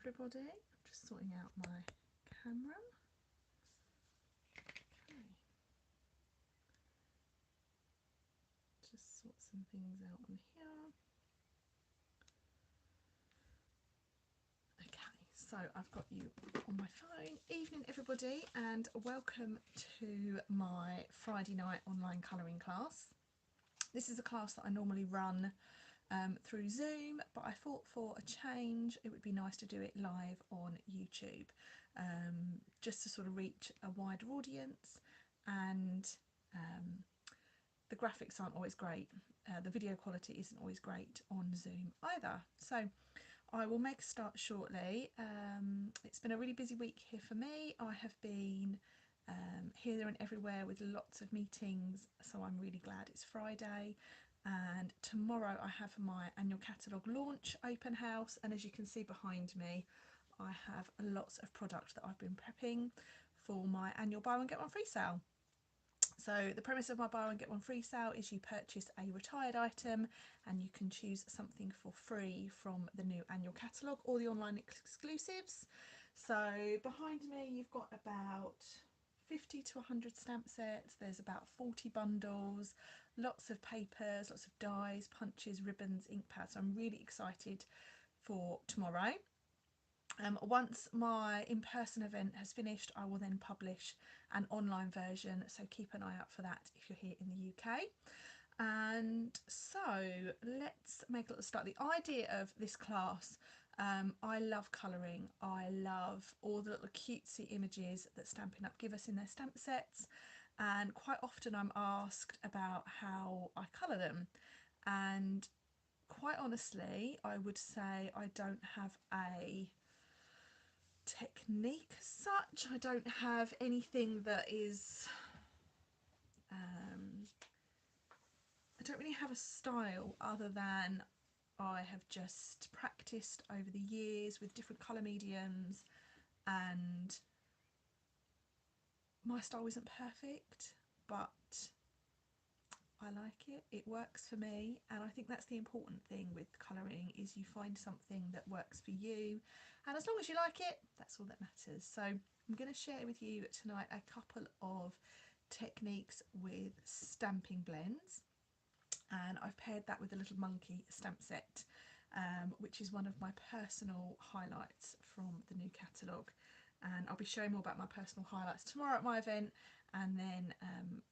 everybody. I'm just sorting out my camera. Okay. Just sort some things out on here. Okay, so I've got you on my phone. Evening everybody, and welcome to my Friday night online colouring class. This is a class that I normally run through Zoom, but I thought for a change it would be nice to do it live on YouTube, just to sort of reach a wider audience, and the graphics aren't always great, the video quality isn't always great on Zoom either. So I will make a start shortly. It's been a really busy week here for me. I have been here, there and everywhere with lots of meetings, so I'm really glad it's Friday. And tomorrow I have my annual catalogue launch open house, and as you can see behind me, I have lots of product that I've been prepping for my annual buy one get one free sale. So the premise of my buy one get one free sale is you purchase a retired item and you can choose something for free from the new annual catalogue or the online exclusives. So behind me you've got about 50 to 100 stamp sets, there's about 40 bundles, lots of papers, lots of dies, punches, ribbons, ink pads. So I'm really excited for tomorrow. Once my in-person event has finished, I will then publish an online version, so keep an eye out for that if you're here in the UK. And so let's make a little start. The idea of this class, I love colouring. I love all the little cutesy images that Stampin' Up give us in their stamp sets, and quite often I'm asked about how I colour them, and quite honestly I would say I don't have a technique as such. I don't have anything that is I don't really have a style other than I have just practiced over the years with different colour mediums, and my style isn't perfect, but I like it, it works for me, and I think that's the important thing with colouring, is you find something that works for you, and as long as you like it, that's all that matters. So I'm going to share with you tonight a couple of techniques with stamping blends, and I've paired that with a little monkey stamp set, which is one of my personal highlights from the new catalogue, and I'll be showing more about my personal highlights tomorrow at my event, and then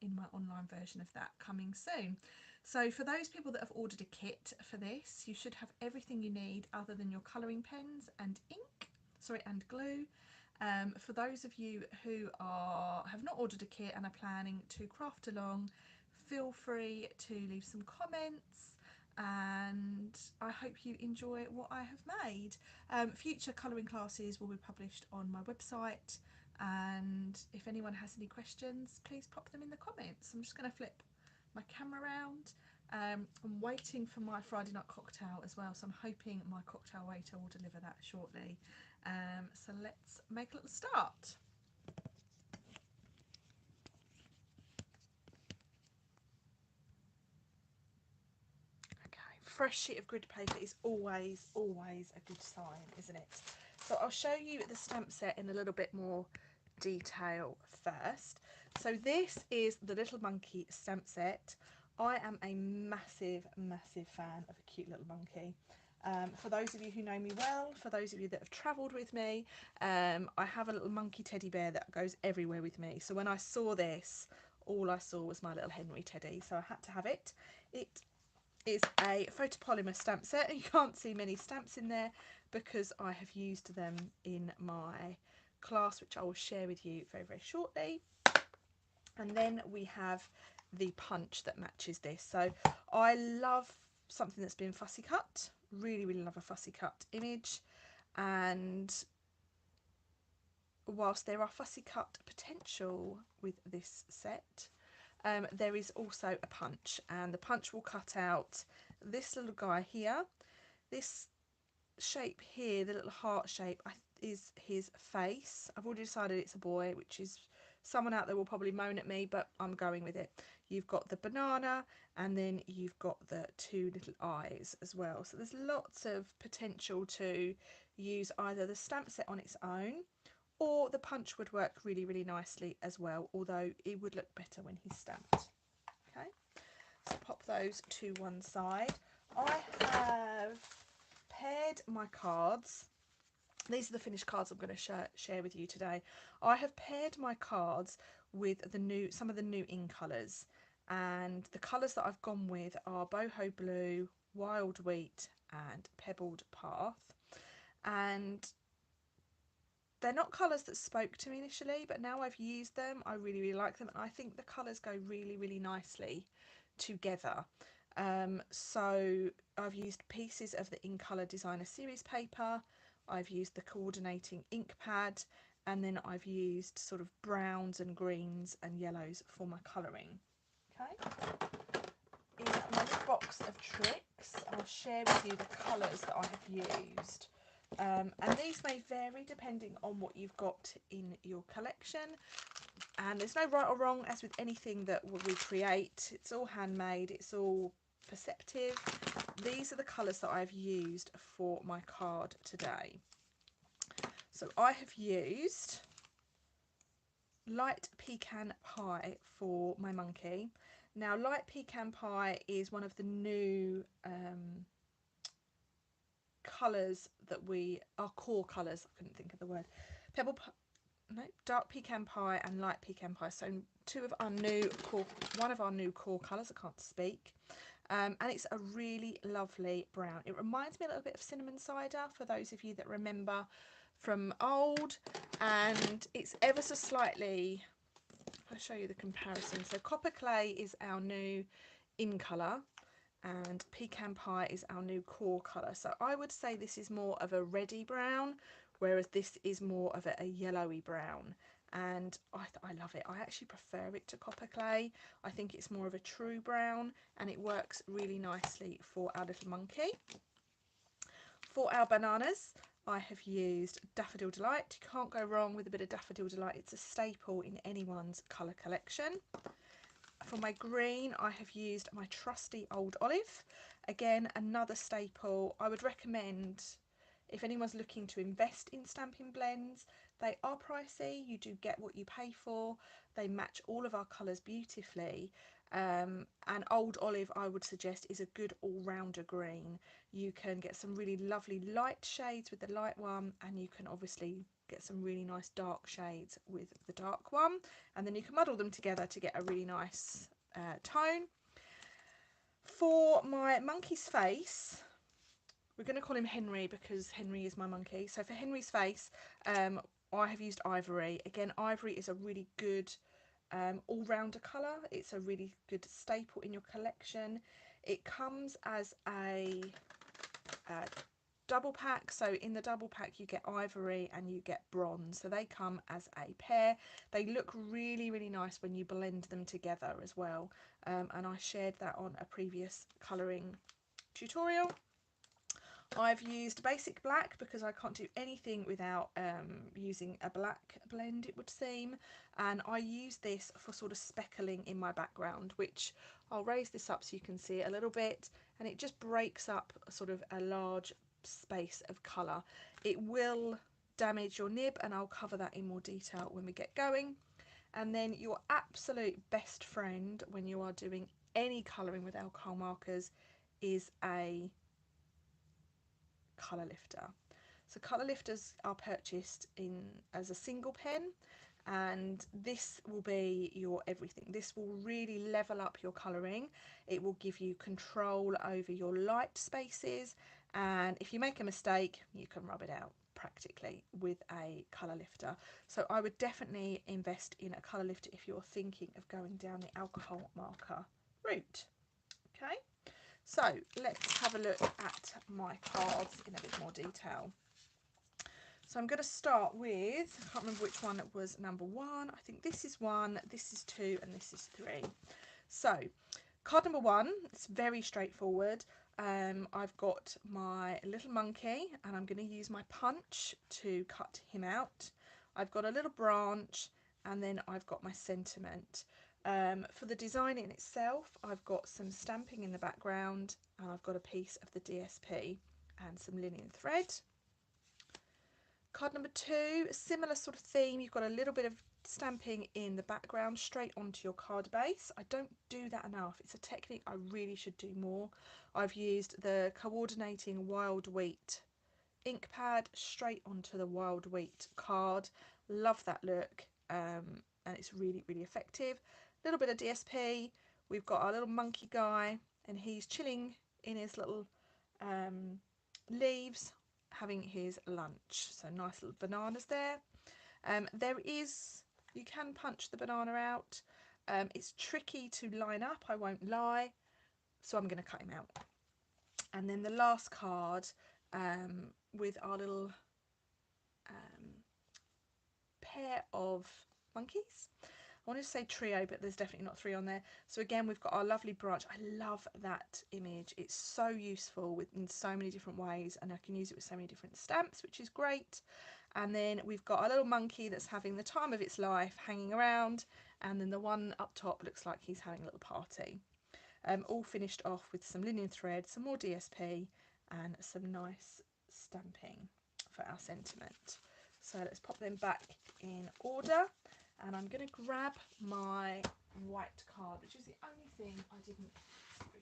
in my online version of that coming soon. So for those people that have ordered a kit for this, you should have everything you need other than your colouring pens and and glue. For those of you who have not ordered a kit and are planning to craft along, feel free to leave some comments, and I hope you enjoy what I have made. Future colouring classes will be published on my website, and if anyone has any questions, please pop them in the comments. I'm just going to flip my camera around. I'm waiting for my Friday night cocktail as well, so I'm hoping my cocktail waiter will deliver that shortly. So let's make a little start. Fresh sheet of grid paper is always a good sign, isn't it? So I'll show you the stamp set in a little bit more detail first. So this is the Little Monkey stamp set. I am a massive fan of a cute little monkey. For those of you who know me well, for those of you that have travelled with me, I have a little monkey teddy bear that goes everywhere with me. So when I saw this, all I saw was my little Henry teddy, so I had to have it. It is a photopolymer stamp set, and you can't see many stamps in there because I have used them in my class, which I will share with you very shortly. And then we have the punch that matches this. So I love something that's been fussy cut, really love a fussy cut image, and whilst there are fussy cut potential with this set, there is also a punch, and the punch will cut out this little guy here. This shape here, the little heart shape, is his face. I've already decided it's a boy, which is, someone out there will probably moan at me, but I'm going with it. You've got the banana, and then you've got the two little eyes as well. So there's lots of potential to use either the stamp set on its own, or the punch would work really nicely as well, although it would look better when he's stamped. Okay, so pop those to one side. I have paired my cards. These are the finished cards I'm going to share with you today. I have paired my cards with some of the new in colours, and the colours that I've gone with are Boho Blue, Wild Wheat and Pebbled Path. And they're not colours that spoke to me initially, but now I've used them, I really like them, and I think the colours go really nicely together. So I've used pieces of the In Colour Designer Series paper, I've used the coordinating ink pad, and then I've used sort of browns and greens and yellows for my colouring. Okay, in my little box of tricks, I'll share with you the colours that I have used. And these may vary depending on what you've got in your collection, and there's no right or wrong, as with anything that we create. It's all handmade, it's all perceptive. These are the colours that I've used for my card today. So I have used Light Pecan Pie for my monkey. Now, Light Pecan Pie is one of the new colours that our core colours. I couldn't think of the word. Dark Pecan Pie and Light Pecan Pie. So one of our new core colours. I can't speak. And it's a really lovely brown. It reminds me a little bit of cinnamon cider, for those of you that remember from old, and it's ever so slightly, I'll show you the comparison. So Copper Clay is our new in colour, and Pecan Pie is our new core colour. So I would say this is more of a reddy brown, whereas this is more of a yellowy brown. And I love it. I actually prefer it to Copper Clay. I think it's more of a true brown, and it works really nicely for our little monkey. For our bananas, I have used Daffodil Delight. You can't go wrong with a bit of Daffodil Delight. It's a staple in anyone's colour collection. For my green, I have used my trusty Old Olive. Again, another staple. I would recommend, if anyone's looking to invest in stamping blends, they are pricey. You do get what you pay for. They match all of our colours beautifully. And Old Olive, I would suggest, is a good all-rounder green. You can get some really lovely light shades with the light one, and you can obviously get some really nice dark shades with the dark one, and then you can muddle them together to get a really nice tone. For my monkey's face, we're going to call him Henry because Henry is my monkey. So for Henry's face, I have used Ivory. Again, Ivory is a really good all-rounder colour. It's a really good staple in your collection. It comes as a double pack. So in the double pack you get Ivory and you get Bronze. So they come as a pair. They look really nice when you blend them together as well. And I shared that on a previous colouring tutorial. I've used Basic Black because I can't do anything without using a black blend, it would seem, and I use this for sort of speckling in my background, which I'll raise this up so you can see it a little bit, and it just breaks up sort of a large space of colour. It will damage your nib, and I'll cover that in more detail when we get going. And then your absolute best friend when you are doing any colouring with alcohol markers is a colour lifter. So colour lifters are purchased as a single pen, and this will be your everything. This will really level up your colouring. It will give you control over your light spaces, and if you make a mistake you can rub it out practically with a colour lifter. So I would definitely invest in a colour lifter if you're thinking of going down the alcohol marker route. Okay, so let's have a look at my cards in a bit more detail. So I'm going to start with, I can't remember which one was number 1. I think this is 1, this is 2, and this is 3. So card number 1, it's very straightforward. I've got my little monkey, and I'm going to use my punch to cut him out. I've got a little branch, and then I've got my sentiment. For the design in itself, I've got some stamping in the background, and I've got a piece of the DSP and some linen thread. card number 2, similar sort of theme. You've got a little bit of stamping in the background straight onto your card base. I don't do that enough. It's a technique I really should do more. I've used the coordinating wild wheat ink pad straight onto the wild wheat card. Love that look, and it's really, really effective. A little bit of DSP. We've got our little monkey guy, and he's chilling in his little leaves, having his lunch. So nice little bananas there. You can punch the banana out. It's tricky to line up, I won't lie, so I'm going to cut him out. And then the last card, with our little pair of monkeys. I wanted to say trio, but there's definitely not 3 on there. So again, we've got our lovely branch. I love that image. It's so useful in so many different ways, and I can use it with so many different stamps, which is great. And then we've got our little monkey that's having the time of its life, hanging around, and then the one up top looks like he's having a little party. All finished off with some linen thread, some more DSP, and some nice stamping for our sentiment. So let's pop them back in order, and I'm going to grab my white card, which is the only thing I didn't.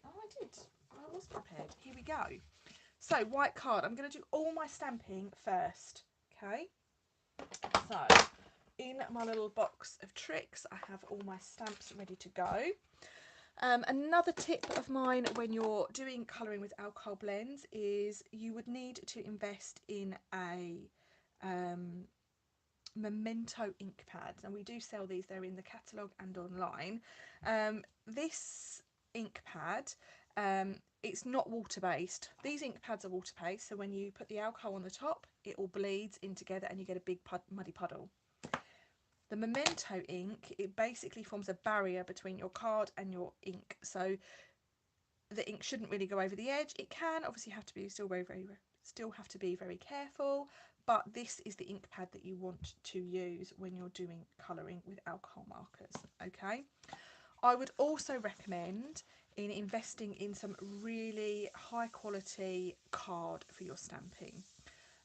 Oh, I did. I was prepared. Here we go. So white card. I'm going to do all my stamping first. Okay. So in my little box of tricks, I have all my stamps ready to go. Another tip of mine when you're doing colouring with alcohol blends is you would need to invest in a memento ink pad, and we do sell these. They're in the catalogue and online. This ink pad, it's not water based. These ink pads are water based, so when you put the alcohol on the top, it all bleeds in together and you get a big muddy puddle. The memento ink, it basically forms a barrier between your card and your ink, so the ink shouldn't really go over the edge. It can obviously have to be still have to be very careful, but this is the ink pad that you want to use when you're doing colouring with alcohol markers. Okay, I would also recommend in investing in some really high quality card for your stamping,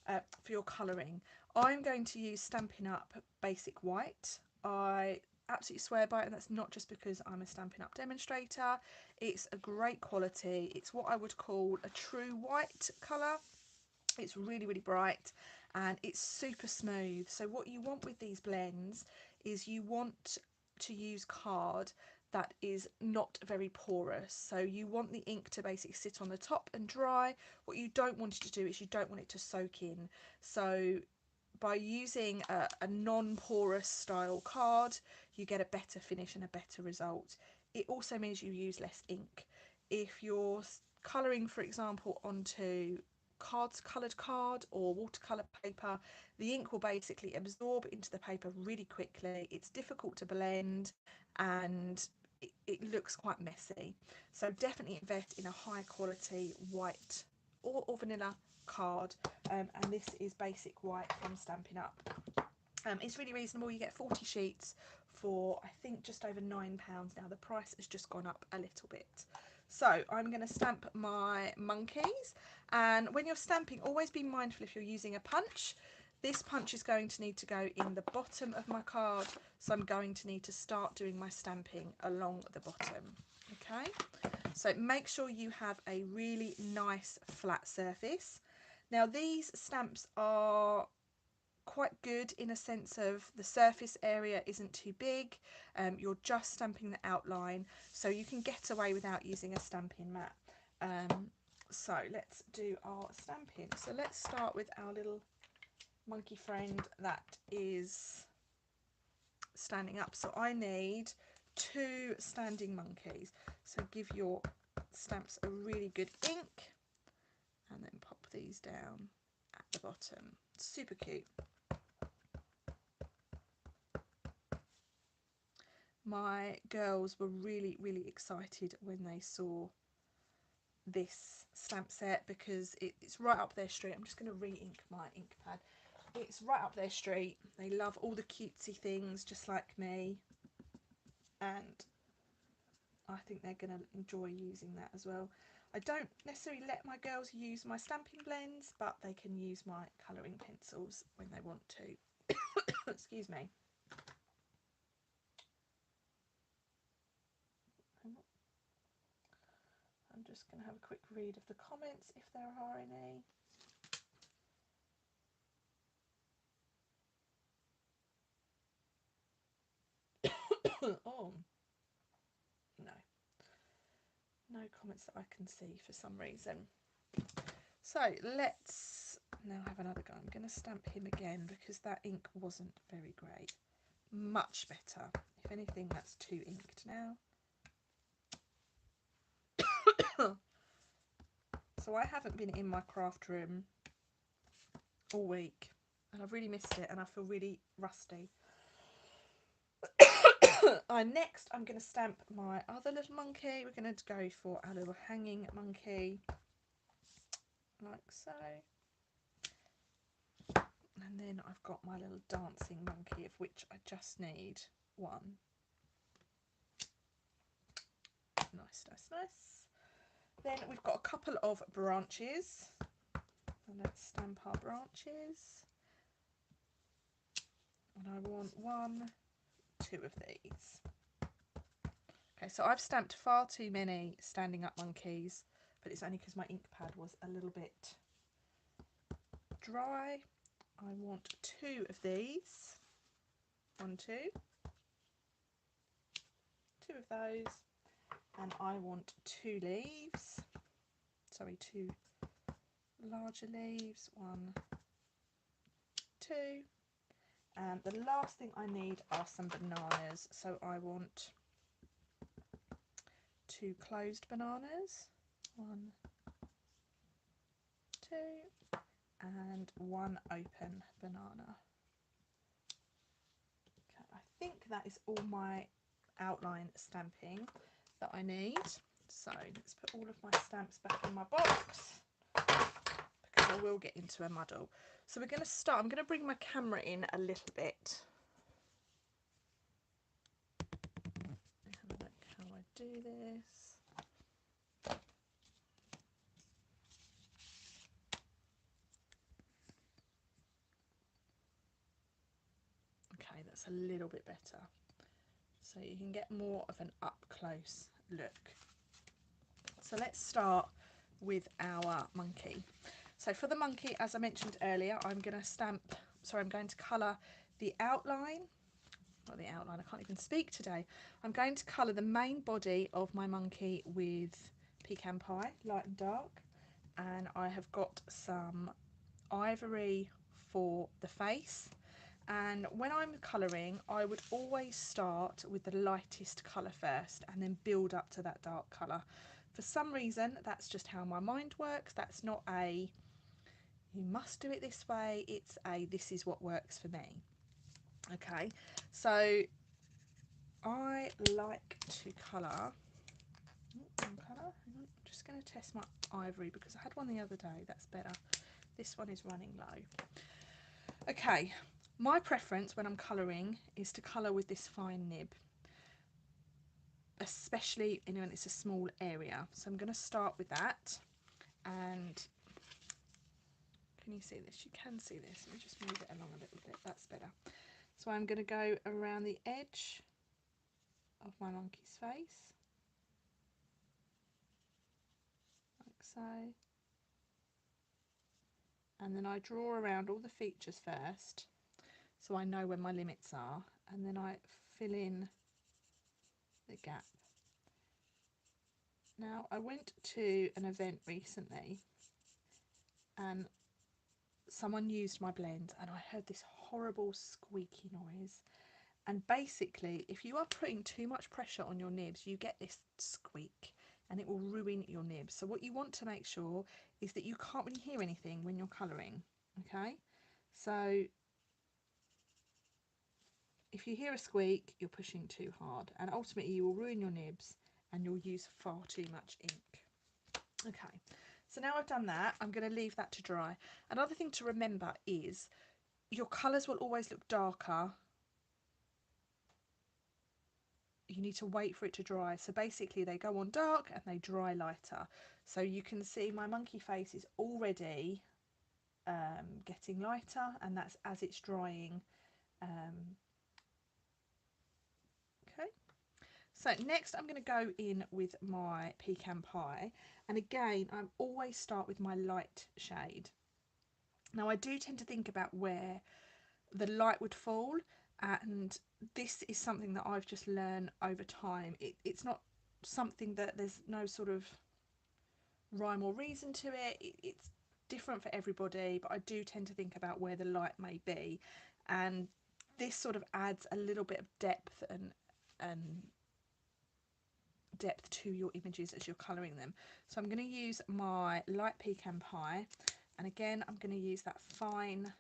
for your colouring. I'm going to use Stampin Up Basic White. I absolutely swear by it, and that's not just because I'm a Stampin Up demonstrator. It's a great quality. It's what I would call a true white colour. It's really, really bright, and it's super smooth. So what you want with these blends is you want to use card that is not very porous. So you want the ink to basically sit on the top and dry. What you don't want it to do is you don't want it to soak in. So by using a non-porous style card, you get a better finish and a better result. It also means you use less ink. If you're colouring, for example, onto coloured card or watercolour paper, the ink will basically absorb into the paper really quickly. It's difficult to blend, and it looks quite messy. So definitely invest in a high quality white or vanilla card, and this is Basic White from Stampin' Up. It's really reasonable. You get 40 sheets for I think just over £9 now. The price has just gone up a little bit. So I'm going to stamp my monkeys, and when you're stamping, always be mindful if you're using a punch. This punch is going to need to go in the bottom of my card, so I'm going to need to start doing my stamping along the bottom. Okay, so make sure you have a really nice flat surface. Now these stamps are quite good in a sense of the surface area isn't too big. You're just stamping the outline, so you can get away without using a stamping mat. So let's do our stamping. So let's start with our little monkey friend that is standing up. So I need 2 standing monkeys. So give your stamps a really good ink, and then pop these down at the bottom. Super cute. My girls were really, really excited when they saw this stamp set because it's right up their street. I'm just going to re-ink my ink pad. It's right up their street. They love all the cutesy things just like me, and I think they're going to enjoy using that as well. I don't necessarily let my girls use my stamping blends, but they can use my colouring pencils when they want to. Excuse me. I'm just going to have a quick read of the comments if there are any. Oh, no comments that I can see for some reason. So let's now have another go. I'm going to stamp him again because that ink wasn't very great. Much better. If anything, that's too inked now. So I haven't been in my craft room all week and I've really missed it and I feel really rusty. Next I'm going to stamp my other little monkey. We're going to go for our little hanging monkey, like so. And then I've got my little dancing monkey, of which I just need one. Nice, nice, nice. Then we've got a couple of branches. And let's stamp our branches. And I want 1, 2 of these. Okay, so I've stamped far too many standing up monkeys, but it's only because my ink pad was a little bit dry. I want 2 of these. 1, 2. 2 of those. And I want 2 leaves. Sorry, 2 larger leaves. 1, 2. And the last thing I need are some bananas. So I want 2 closed bananas. 1, 2. And 1 open banana. Okay, I think that is all my outline stamping that I need. So let's put all of my stamps back in my box because I will get into a muddle. So we're going to start. I'm going to bring my camera in a little bit. Have a look how I do this. Okay, that's a little bit better. So you can get more of an up close look. So let's start with our monkey. So for the monkey, as I mentioned earlier, I'm going to colour the outline, not the outline, I can't even speak today. I'm going to colour the main body of my monkey with pecan pie, light and dark, and I have got some ivory for the face. And when I'm colouring, I would always start with the lightest colour first and then build up to that dark colour. For some reason, that's just how my mind works. That's not a, you must do it this way. It's a, this is what works for me. Okay, so I like to colour. I'm just going to test my ivory because I had one the other day. That's better. This one is running low. Okay, my preference when I'm colouring is to colour with this fine nib, especially when it's a small area. So I'm going to start with that. And can you see this? You can see this. Let me just move it along a little bit. That's better. So I'm going to go around the edge of my monkey's face, like so. And then I draw around all the features first, so I know where my limits are, and then I fill in the gap. Now, I went to an event recently and someone used my blend and I heard this horrible squeaky noise. And basically, if you are putting too much pressure on your nibs, you get this squeak and it will ruin your nibs. So what you want to make sure is that you can't really hear anything when you're colouring, okay? So if you hear a squeak, you're pushing too hard and ultimately you will ruin your nibs and you'll use far too much ink. Okay, so now I've done that, I'm going to leave that to dry. Another thing to remember is your colours will always look darker. You need to wait for it to dry. So basically they go on dark and they dry lighter. So you can see my monkey face is already getting lighter, and that's as it's drying. Okay, so next I'm going to go in with my pecan pie, and again I always start with my light shade. Now I do tend to think about where the light would fall, and this is something that I've just learned over time. It's not something that there's no sort of rhyme or reason to it. It's different for everybody, but I do tend to think about where the light may be, and this sort of adds a little bit of depth and depth to your images as you're colouring them. So I'm going to use my light pecan pie, and again I'm going to use that fine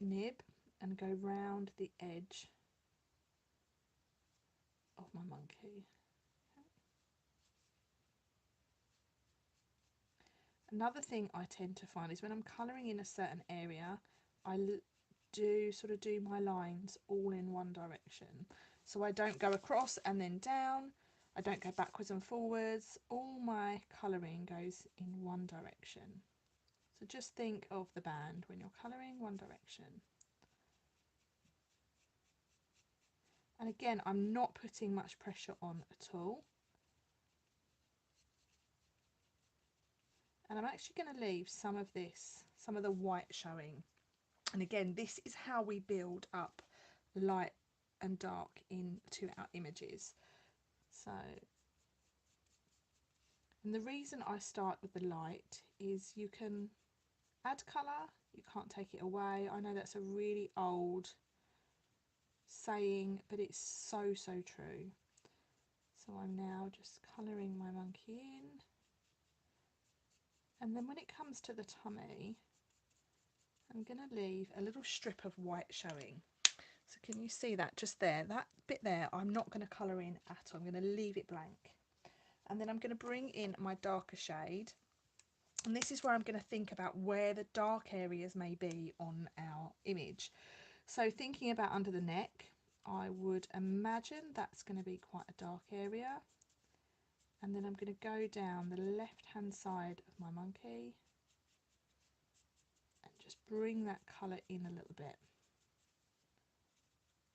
nib and go round the edge of my monkey. Another thing I tend to find is when I'm colouring in a certain area, I do sort of do my lines all in one direction. So I don't go across and then down, I don't go backwards and forwards, all my colouring goes in one direction. So just think of the band when you're colouring, one direction. And again, I'm not putting much pressure on at all. And I'm actually going to leave some of this, some of the white showing. And again, this is how we build up light and dark into our images. So, and the reason I start with the light is you can add colour, you can't take it away. I know that's a really old saying, but it's so true. So I'm now just colouring my monkey in. And then when it comes to the tummy, I'm going to leave a little strip of white showing. So can you see that just there? That bit there, I'm not going to colour in at all. I'm going to leave it blank. And then I'm going to bring in my darker shade. And this is where I'm going to think about where the dark areas may be on our image. So thinking about under the neck, I would imagine that's going to be quite a dark area. And then I'm going to go down the left hand side of my monkey and just bring that colour in a little bit.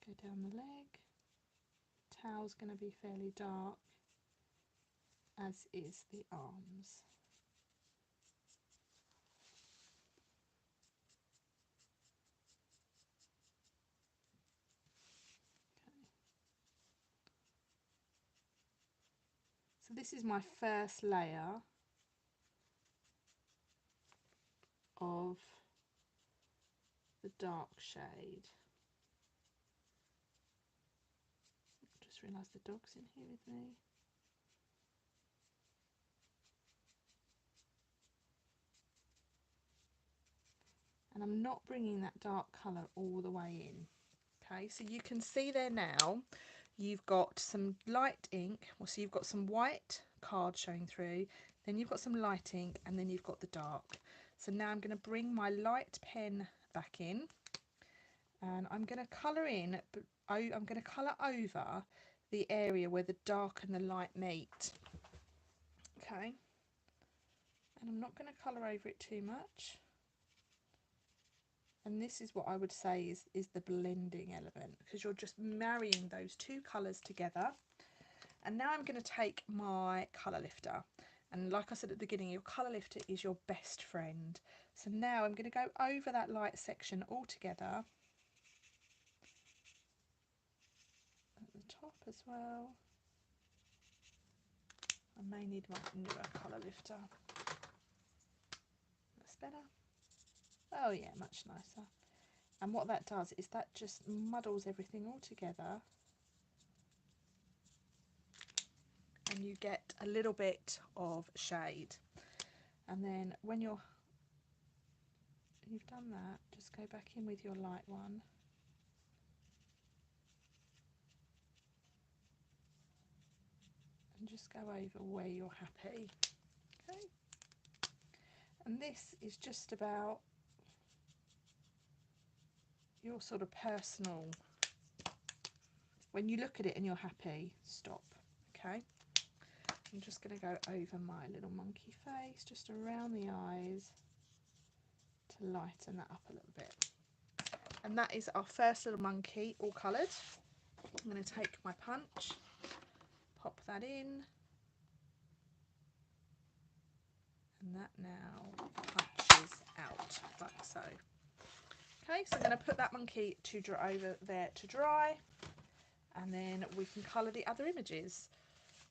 Go down the leg. Tail's going to be fairly dark, as is the arms. Okay. So this is my first layer of the dark shade. Just realised the dog's in here with me. And I'm not bringing that dark colour all the way in. Okay, so you can see there now you've got some light ink, so you've got some white card showing through, then you've got some light ink, and then you've got the dark. So now I'm going to bring my light pen back in, and I'm going to colour in, but I'm going to colour over the area where the dark and the light meet. Okay, and I'm not going to colour over it too much. And this is what I would say is the blending element, because you're just marrying those two colours together. And now I'm going to take my colour lifter, and like I said at the beginning, your colour lifter is your best friend. So now I'm going to go over that light section all together at the top as well. I may need my newer colour lifter. That's better. Oh yeah, much nicer. And what that does is that just muddles everything all together, and you get a little bit of shade. And then when you've done that, just go back in with your light one. And just go over where you're happy. Okay. And this is just about your sort of personal, when you look at it and you're happy, stop. Okay. I'm just going to go over my little monkey face, just around the eyes, to lighten that up a little bit. And that is our first little monkey, all coloured. I'm going to take my punch, pop that in, and that now punches out like so. Okay, so I'm going to put that monkey to dry over there to dry, and then we can colour the other images.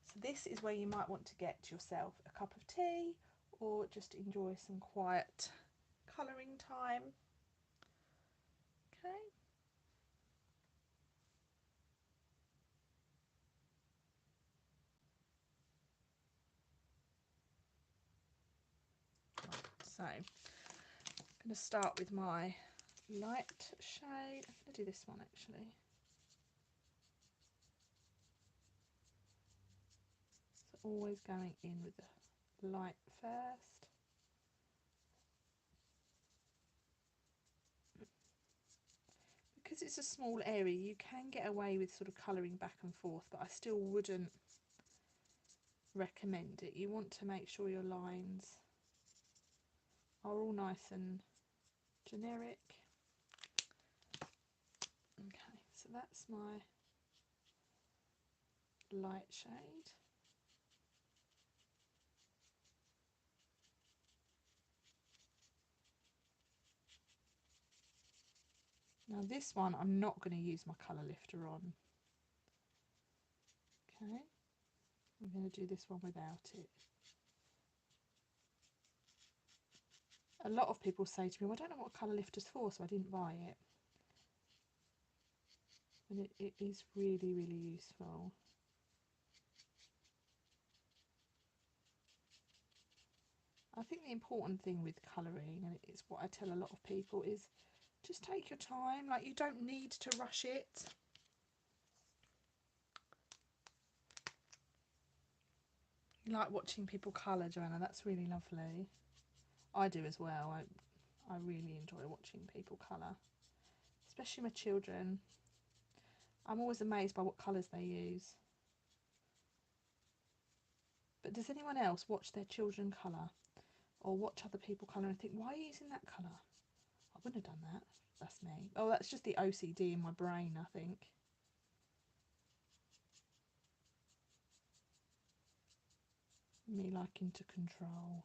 So this is where you might want to get yourself a cup of tea or just enjoy some quiet colouring time. Okay. So I'm going to start with my light shade. I'm going to do this one actually. So always going in with the light first. Because it's a small area, you can get away with sort of colouring back and forth, but I still wouldn't recommend it. You want to make sure your lines are all nice and generic. Okay, so that's my light shade. Now this one I'm not going to use my colour lifter on. Okay, I'm going to do this one without it. A lot of people say to me, well, I don't know what colour lifter's for, so I didn't buy it. And it is really, really useful. I think the important thing with colouring, and it's what I tell a lot of people, is just take your time. Like, you don't need to rush it. You like watching people colour, Joanna? That's really lovely. I do as well. I really enjoy watching people colour, especially my children. I'm always amazed by what colours they use. But does anyone else watch their children colour or watch other people colour and think, why are you using that colour? I wouldn't have done that. That's me. Oh, that's just the OCD in my brain, I think. Me liking to control.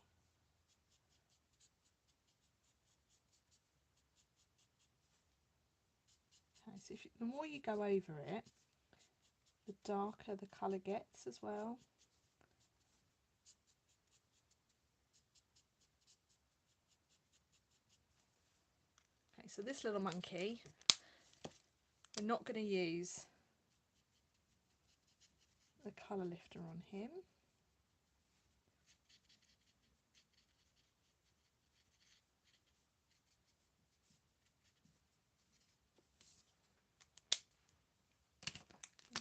Okay, so the more you go over it, the darker the colour gets as well. Okay, so this little monkey, we're not going to use the colour lifter on him.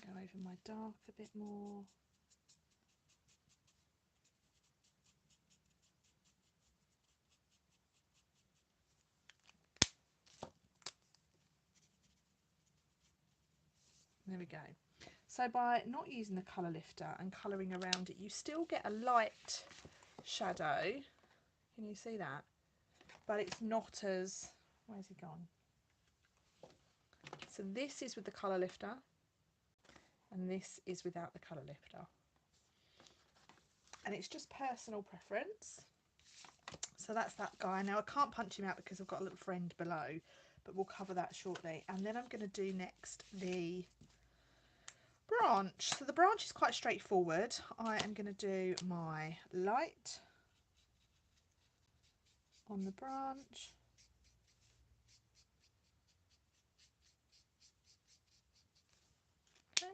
Go over my dark a bit more. There we go. So by not using the colour lifter and colouring around it, you still get a light shadow. Can you see that? But it's not as... Where's he gone? So this is with the colour lifter, and this is without the colour lifter. And it's just personal preference. So that's that guy. Now I can't punch him out because I've got a little friend below, but we'll cover that shortly. And then I'm going to do next the branch. So the branch is quite straightforward. I am going to do my light on the branch. Okay.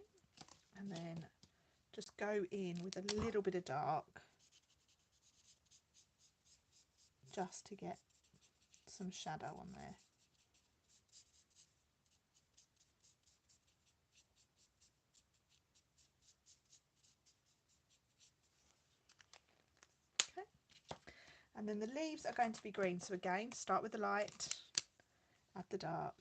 And then just go in with a little bit of dark just to get some shadow on there. Okay. And then the leaves are going to be green. So again, start with the light, add the dark.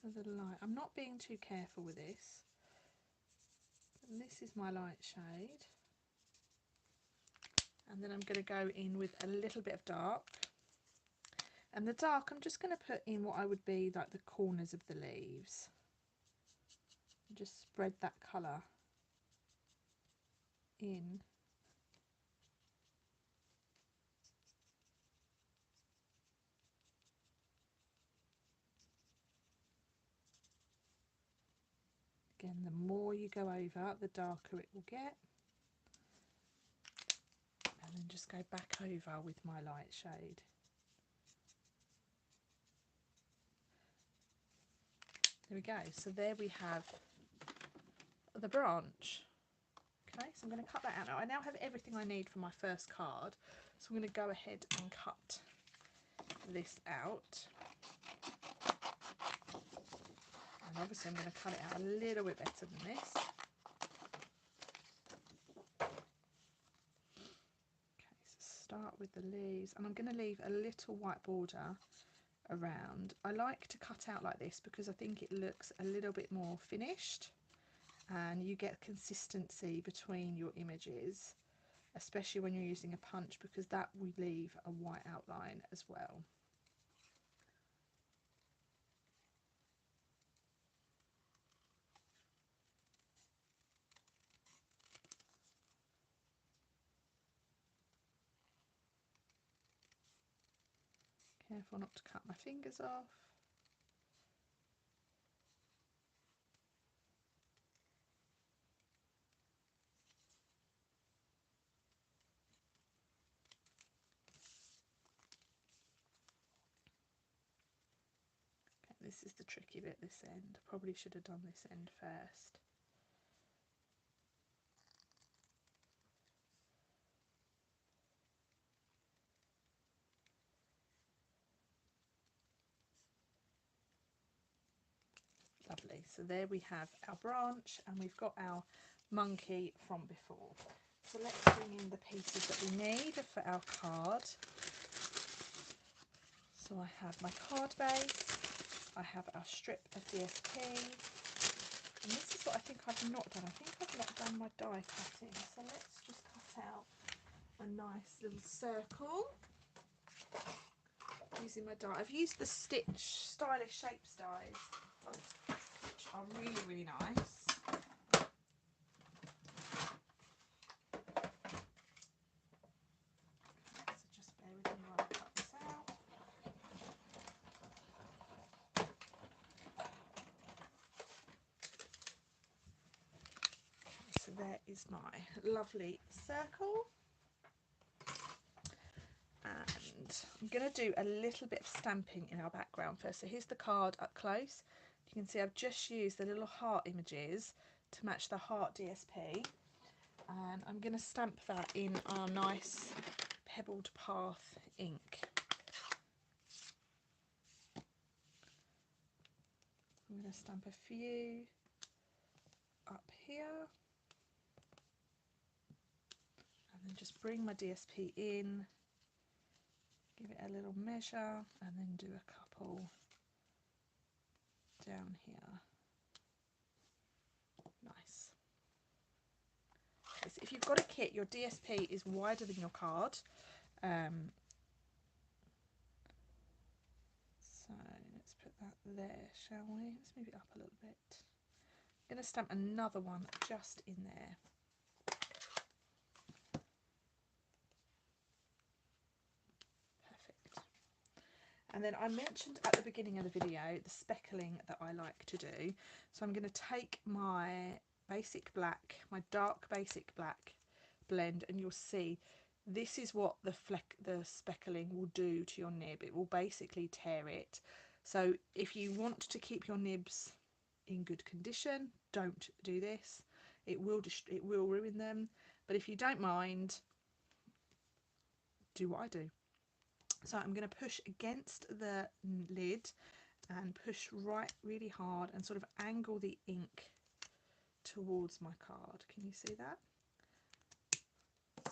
So the light, I'm not being too careful with this. And this is my light shade. And then I'm going to go in with a little bit of dark. And the dark, I'm just going to put in what I would be like the corners of the leaves. Just spread that colour in. Again, the more you go over, the darker it will get. And then just go back over with my light shade. There we go. So there we have the branch. Okay, so I'm going to cut that out now. I now have everything I need for my first card. So I'm going to go ahead and cut this out. And obviously I'm going to cut it out a little bit better than this. Okay, so start with the leaves. And I'm going to leave a little white border around. I like to cut out like this because I think it looks a little bit more finished. And you get consistency between your images, especially when you're using a punch, because that will leave a white outline as well. Careful not to cut my fingers off. Okay, this is the tricky bit, this end. I probably should have done this end first. Lovely, so there we have our branch and we've got our monkey from before. So let's bring in the pieces that we need for our card. So I have my card base, I have our strip of DSP, and this is what I think I've not done. I think I've not done my die cutting, so let's just cut out a nice little circle using my die. I've used the Stitch Stylish Shapes dies, which are really, really nice. So just bear with me while I cut this out. So there is my lovely circle. And I'm going to do a little bit of stamping in our background first. So here's the card up close. You can see I've just used the little heart images to match the heart DSP. And I'm going to stamp that in our nice Pebbled Path ink. I'm going to stamp a few up here. And then just bring my DSP in. Give it a little measure and then do a couple down here. Nice. Okay, so if you've got a kit, your DSP is wider than your card. So let's put that there, shall we? Let's move it up a little bit. I'm going to stamp another one just in there. And then I mentioned at the beginning of the video the speckling that I like to do. So I'm going to take my basic black, my dark basic black blend, and you'll see this is what the speckling will do to your nib. It will basically tear it. So if you want to keep your nibs in good condition, don't do this. It will ruin them. But if you don't mind, do what I do. So I'm going to push against the lid and push really hard and sort of angle the ink towards my card. Can you see that?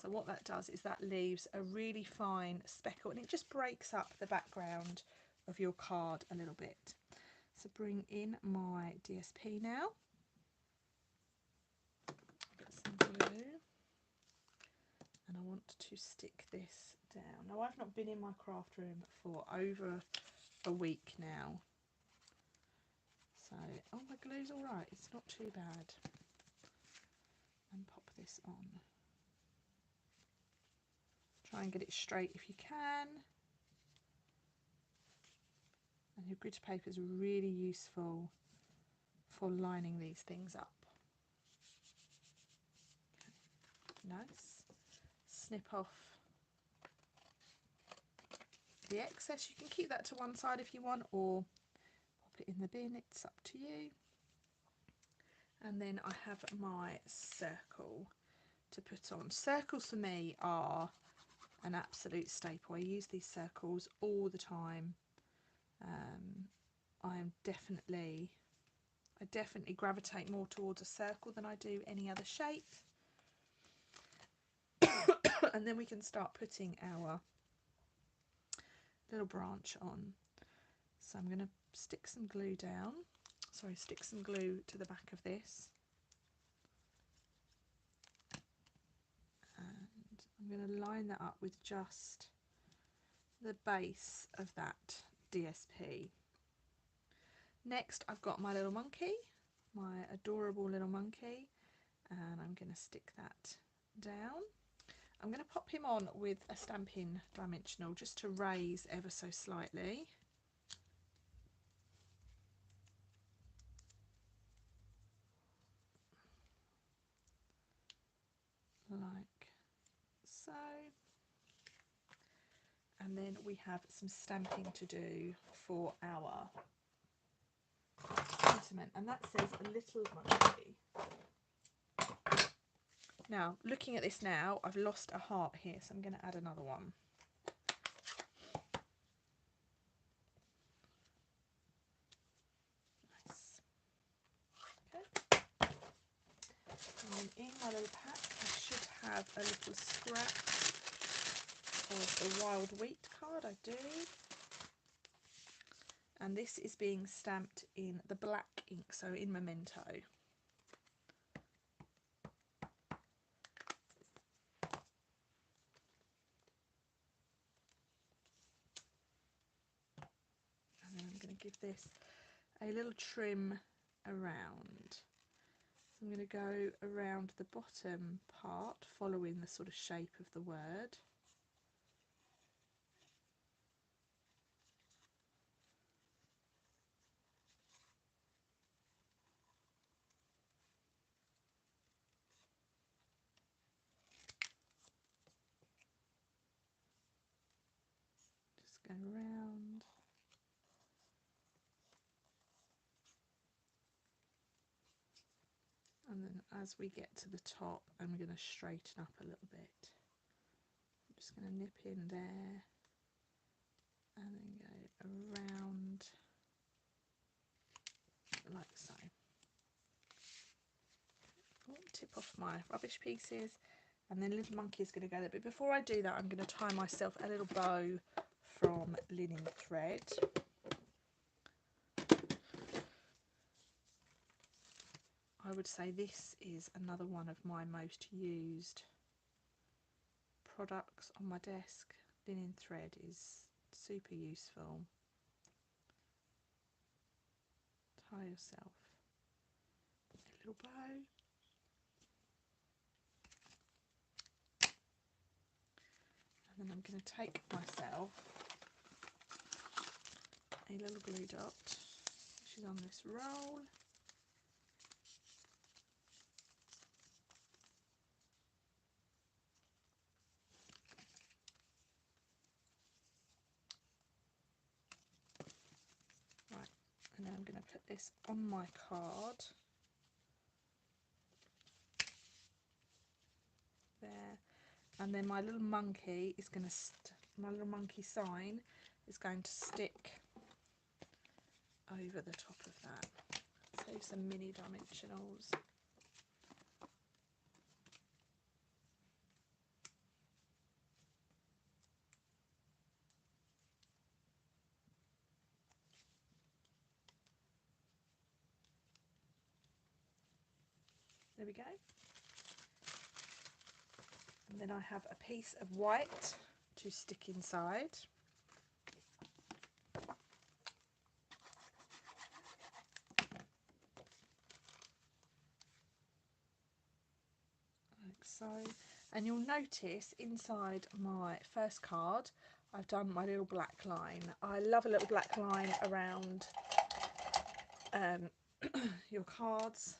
So what that does is that leaves a really fine speckle and it just breaks up the background of your card a little bit. to bring in my DSP now. Put some glue, and I want to stick this down. Now, I've not been in my craft room for over a week now, so oh, my glue's all right, it's not too bad. And pop this on. Try and get it straight if you can. And your grid paper is really useful for lining these things up. Okay. Nice. Snip off the excess. You can keep that to one side if you want, or pop it in the bin, it's up to you. And then I have my circle to put on. Circles for me are an absolute staple. I use these circles all the time. I definitely gravitate more towards a circle than I do any other shape. And then we can start putting our little branch on. So I'm going to stick some glue down. Sorry, stick some glue to the back of this. And I'm going to line that up with just the base of that DSP. Next, I've got my little monkey, my adorable little monkey, and I'm going to stick that down. I'm going to pop him on with a Stampin' Dimensional just to raise ever so slightly. Like so. And then we have some stamping to do for our sentiment, and that says a little monkey. Now, looking at this now, I've lost a heart here, so I'm going to add another one. Nice. Okay. And then in my little pack, I should have a little scrap of the wild wheat card. I do. And this is being stamped in the black ink, so in Memento. And then I'm going to give this a little trim around. So I'm going to go around the bottom part, following the sort of shape of the word. Just go around. And then as we get to the top, I'm going to straighten up a little bit. I'm just going to nip in there and then go around like so. Oh, tip off my rubbish pieces, and then little monkey is going to go there. But before I do that, I'm going to tie myself a little bow from linen thread. I would say this is another one of my most used products on my desk. Linen thread is super useful. Tie yourself a little bow. And then I'm going to take myself a little glue dot, which is on this roll. Right, and then I'm going to put this on my card. There. And then my little monkey is going to, my little monkey sign is going to stick over the top of that. Save some mini dimensionals. There we go. And then I have a piece of white to stick inside. Like so. And you'll notice inside my first card, I've done my little black line. I love a little black line around your cards.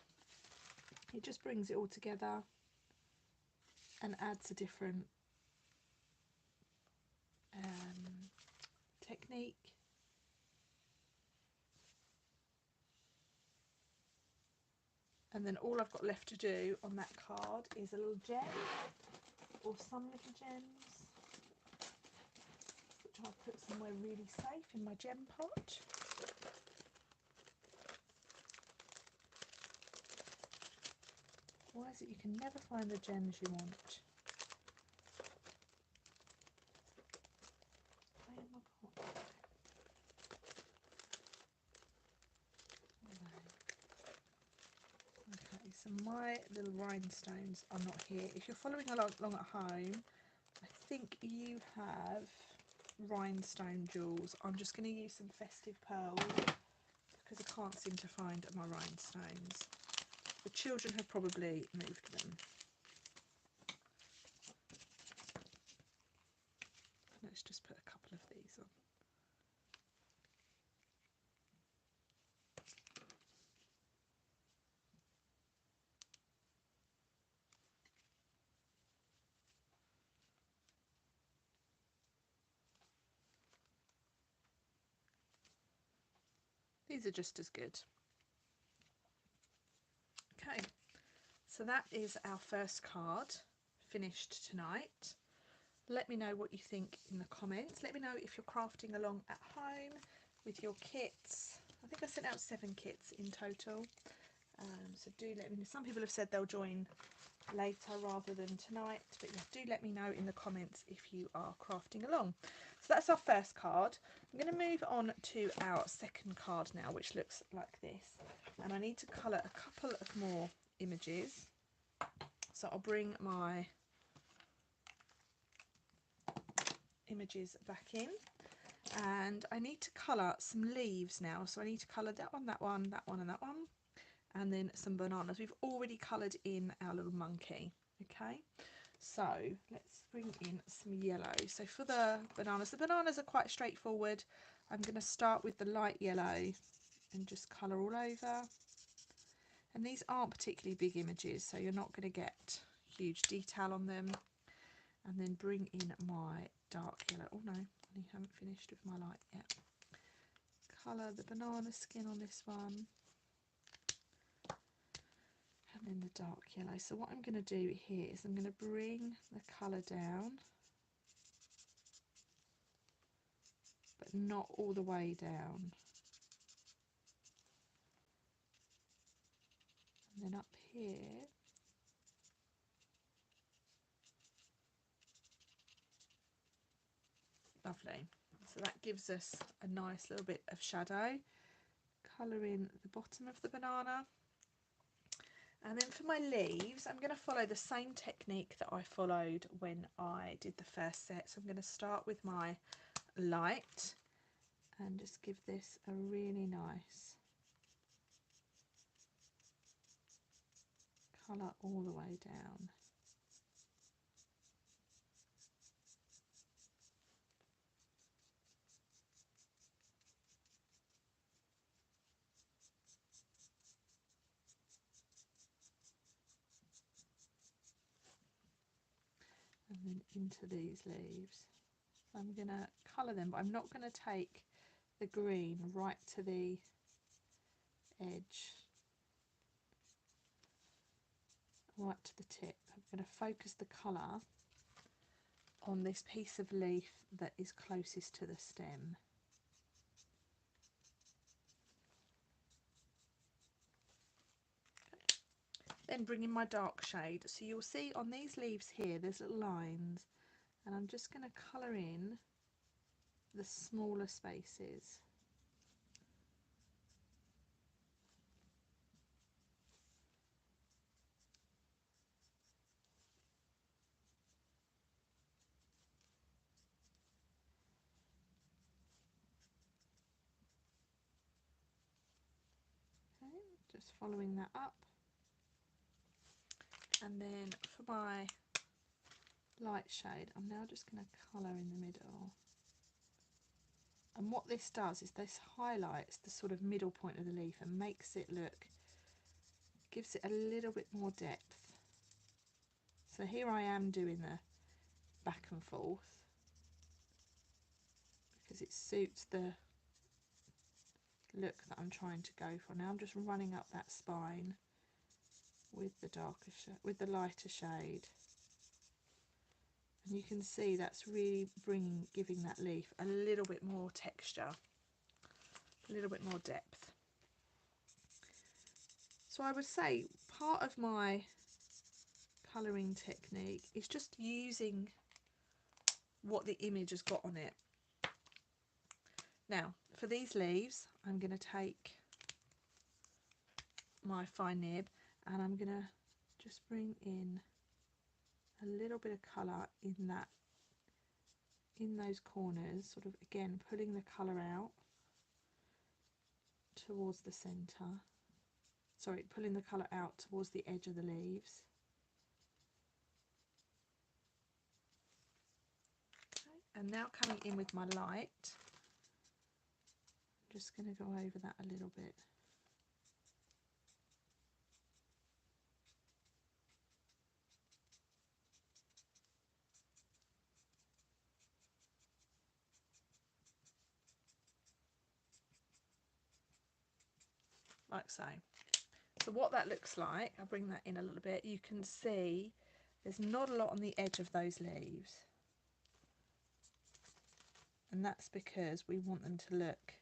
It just brings it all together and adds a different technique. And then all I've got left to do on that card is a little gem, or some little gems, which I'll put somewhere really safe in my gem pot. Why is it you can never find the gems you want? Play in my pot. Okay, so my little rhinestones are not here. If you're following along at home, I think you have rhinestone jewels. I'm just going to use some festive pearls because I can't seem to find my rhinestones. The children have probably moved them. Let's just put a couple of these on. These are just as good. Okay, so that is our first card finished tonight. Let me know what you think in the comments. Let me know if you're crafting along at home with your kits. I think I sent out 7 kits in total. So do let me know. Some people have said they'll join later rather than tonight, but yeah, do let me know in the comments if you are crafting along. So that's our first card. I'm going to move on to our second card now, which looks like this, and I need to colour a couple of more images. So I'll bring my images back in, and I need to colour some leaves now. So I need to colour that one, that one, that one and that one, and then some bananas. We've already coloured in our little monkey. Okay, so let's bring in some yellow. So for the bananas are quite straightforward. I'm going to start with the light yellow and just colour all over. And these aren't particularly big images, so you're not going to get huge detail on them. And then bring in my dark yellow. Oh no, I haven't finished with my light yet. Colour the banana skin on this one. And then the dark yellow. So what I'm going to do here is I'm going to bring the colour down, but not all the way down. And then up here, lovely. So that gives us a nice little bit of shadow. Colour in the bottom of the banana. And then for my leaves, I'm going to follow the same technique that I followed when I did the first set. So I'm going to start with my light and just give this a really nice colour all the way down. And then into these leaves. So I'm going to colour them, but I'm not going to take the green right to the edge, right to the tip. I'm going to focus the colour on this piece of leaf that is closest to the stem. Then bring in my dark shade. So you'll see on these leaves here, there's little lines, and I'm just going to colour in the smaller spaces. Just following that up. And then for my light shade, I'm now just going to colour in the middle. And what this does is this highlights the sort of middle point of the leaf and makes it look, gives it a little bit more depth. So here I am doing the back and forth because it suits the look that I'm trying to go for. Now I'm just running up that spine with the with the lighter shade, and you can see that's really giving that leaf a little bit more texture, a little bit more depth. So I would say part of my colouring technique is just using what the image has got on it. Now for these leaves, I'm going to take my fine nib and I'm going to just bring in a little bit of colour in those corners, sort of again pulling the colour out towards the centre, sorry, pulling the colour out towards the edge of the leaves. Okay. And now coming in with my light, I'm just going to go over that a little bit. Like so. So what that looks like, I'll bring that in a little bit, you can see there's not a lot on the edge of those leaves. And that's because we want them to look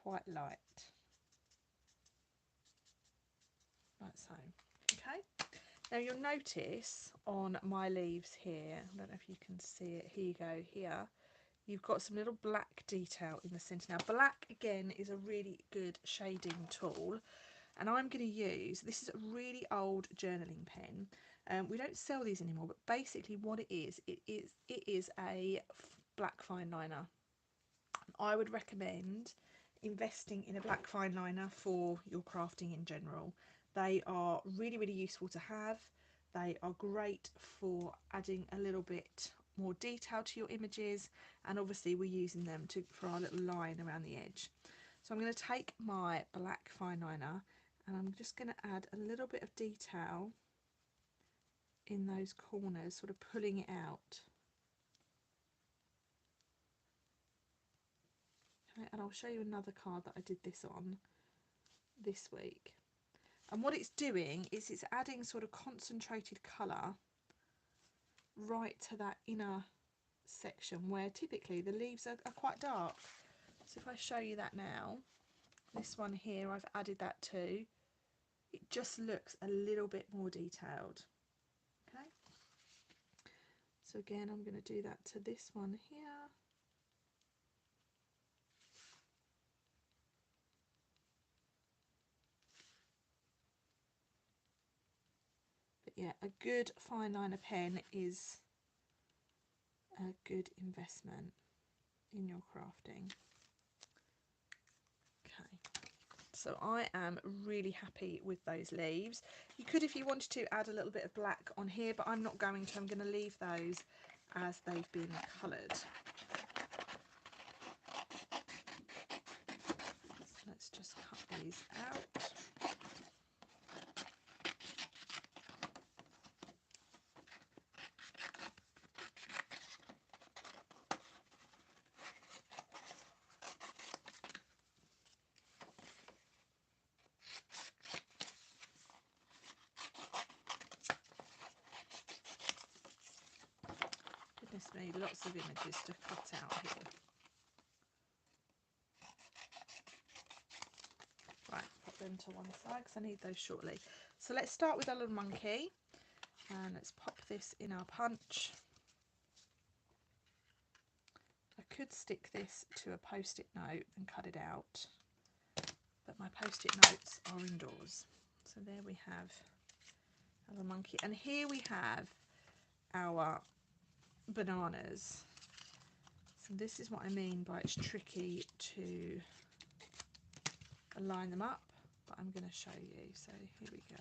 quite light. Like so. Okay. Now you'll notice on my leaves here, I don't know if you can see it, here you go, here, you've got some little black detail in the centre. Now black again is a really good shading tool, and I'm going to use, this is a really old journaling pen. We don't sell these anymore, but basically what it is a black fine liner. I would recommend investing in a black fine liner for your crafting in general. They are really, really useful to have. They are great for adding a little bit more detail to your images, and obviously we're using them for our little line around the edge. So I'm going to take my black fine liner and I'm just going to add a little bit of detail in those corners, sort of pulling it out. Okay, and I'll show you another card that I did this on this week. And what it's doing is it's adding sort of concentrated colour right to that inner section where typically the leaves are quite dark. So if I show you that now, this one here I've added that too. It just looks a little bit more detailed. Okay. So again, I'm going to do that to this one here. But yeah, a good fine liner pen is a good investment in your crafting. Okay, so I am really happy with those leaves. You could, if you wanted to, add a little bit of black on here, but I'm not going to. I'm going to leave those as they've been coloured. So let's just cut these out. Goodness me, lots of images to cut out here. Right, put them to one side because I need those shortly. So let's start with our little monkey, and let's pop this in our punch. I could stick this to a post-it note and cut it out, but my post-it notes are indoors. So there we have our monkey, and here we have our bananas. So this is what I mean by it's tricky to line them up. but I'm going to show you. So here we go.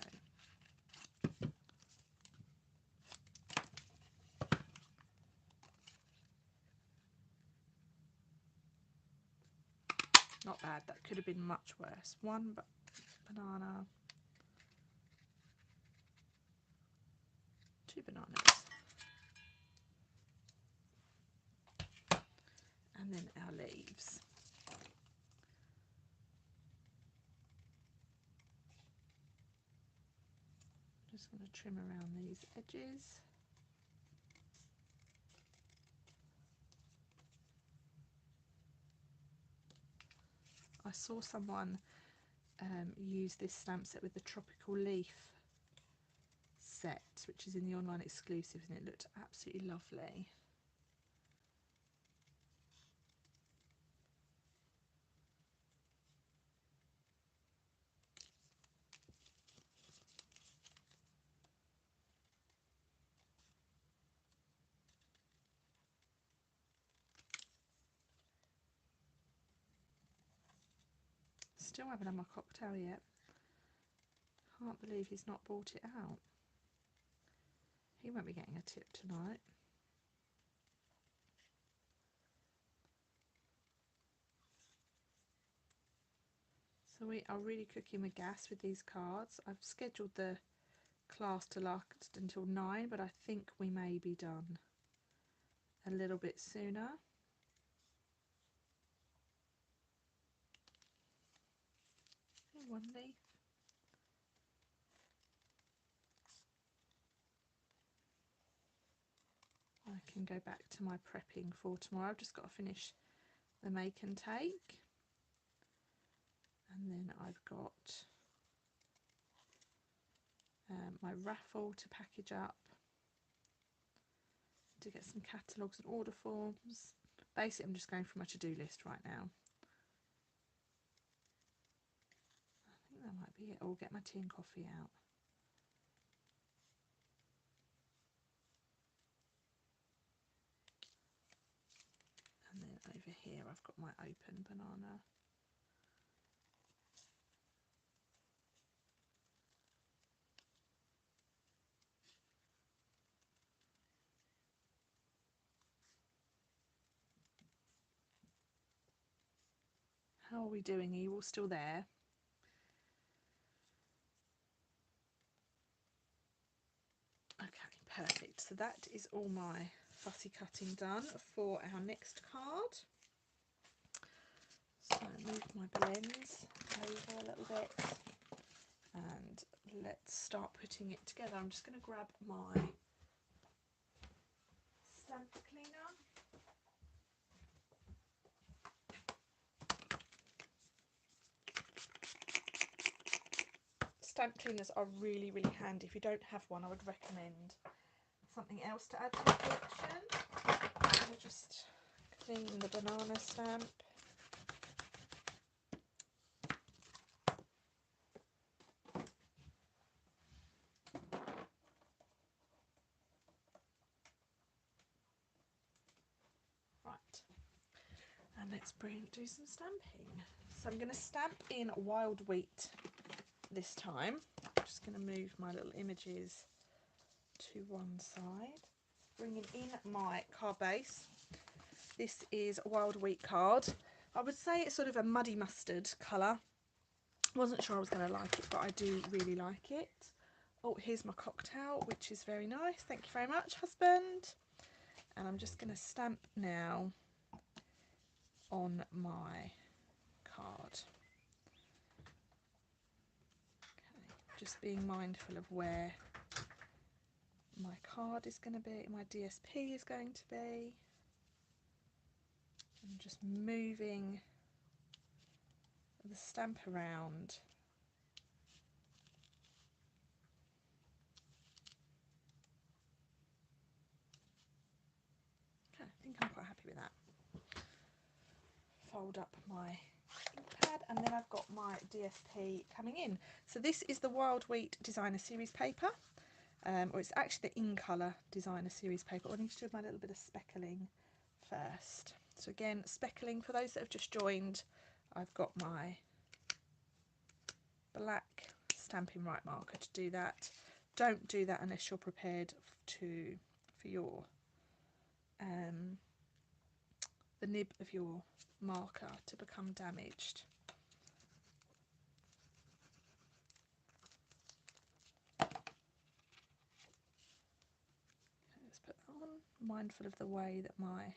Not bad, that could have been much worse. One banana, 2 bananas, and then our leaves. Just want to trim around these edges. I saw someone use this stamp set with the tropical leaf set, which is in the online exclusive, and it looked absolutely lovely. Still haven't had my cocktail yet. Can't believe he's not brought it out. He won't be getting a tip tonight. So we are really cooking with gas with these cards. I've scheduled the class to last until 9, but I think we may be done a little bit sooner. One leaf. I can go back to my prepping for tomorrow. I've just got to finish the make and take, and then I've got my raffle to package up, to get some catalogues and order forms. Basically, I'm just going through my to-do list right now. I think that might be it. I'll get my tea and coffee out. And then over here I've got my open banana. How are we doing? Are you all still there? Okay, perfect. So that is all my fussy cutting done for our next card. So move my blends over a little bit and let's start putting it together. I'm just going to grab my stamp cleaner. Stamp cleaners are really, really handy. If you don't have one, I would recommend something else to add to your collection. I'll just clean the banana stamp. Right, and let's do some stamping. So I'm going to stamp in wild wheat this time. I'm just going to move my little images to one side. Bringing in my card base. This is wild wheat card. I would say it's sort of a muddy mustard colour. Wasn't sure I was going to like it, but I do really like it. Oh, here's my cocktail, which is very nice. Thank you very much, husband. And I'm just going to stamp now on my card. Okay, just being mindful of where my card is going to be, my DSP is going to be. I'm just moving the stamp around. Okay, I think I'm quite happy with that. Fold up my ink pad, and then I've got my DSP coming in. So this is the Wild Wheat Designer Series paper, or it's actually the In Colour Designer Series paper. I need to do my little bit of speckling first. So again, speckling for those that have just joined, I've got my black Stampin' Right marker to do that. Don't do that unless you're prepared for your the nib of your marker to become damaged. Let's put that on, mindful of the way that my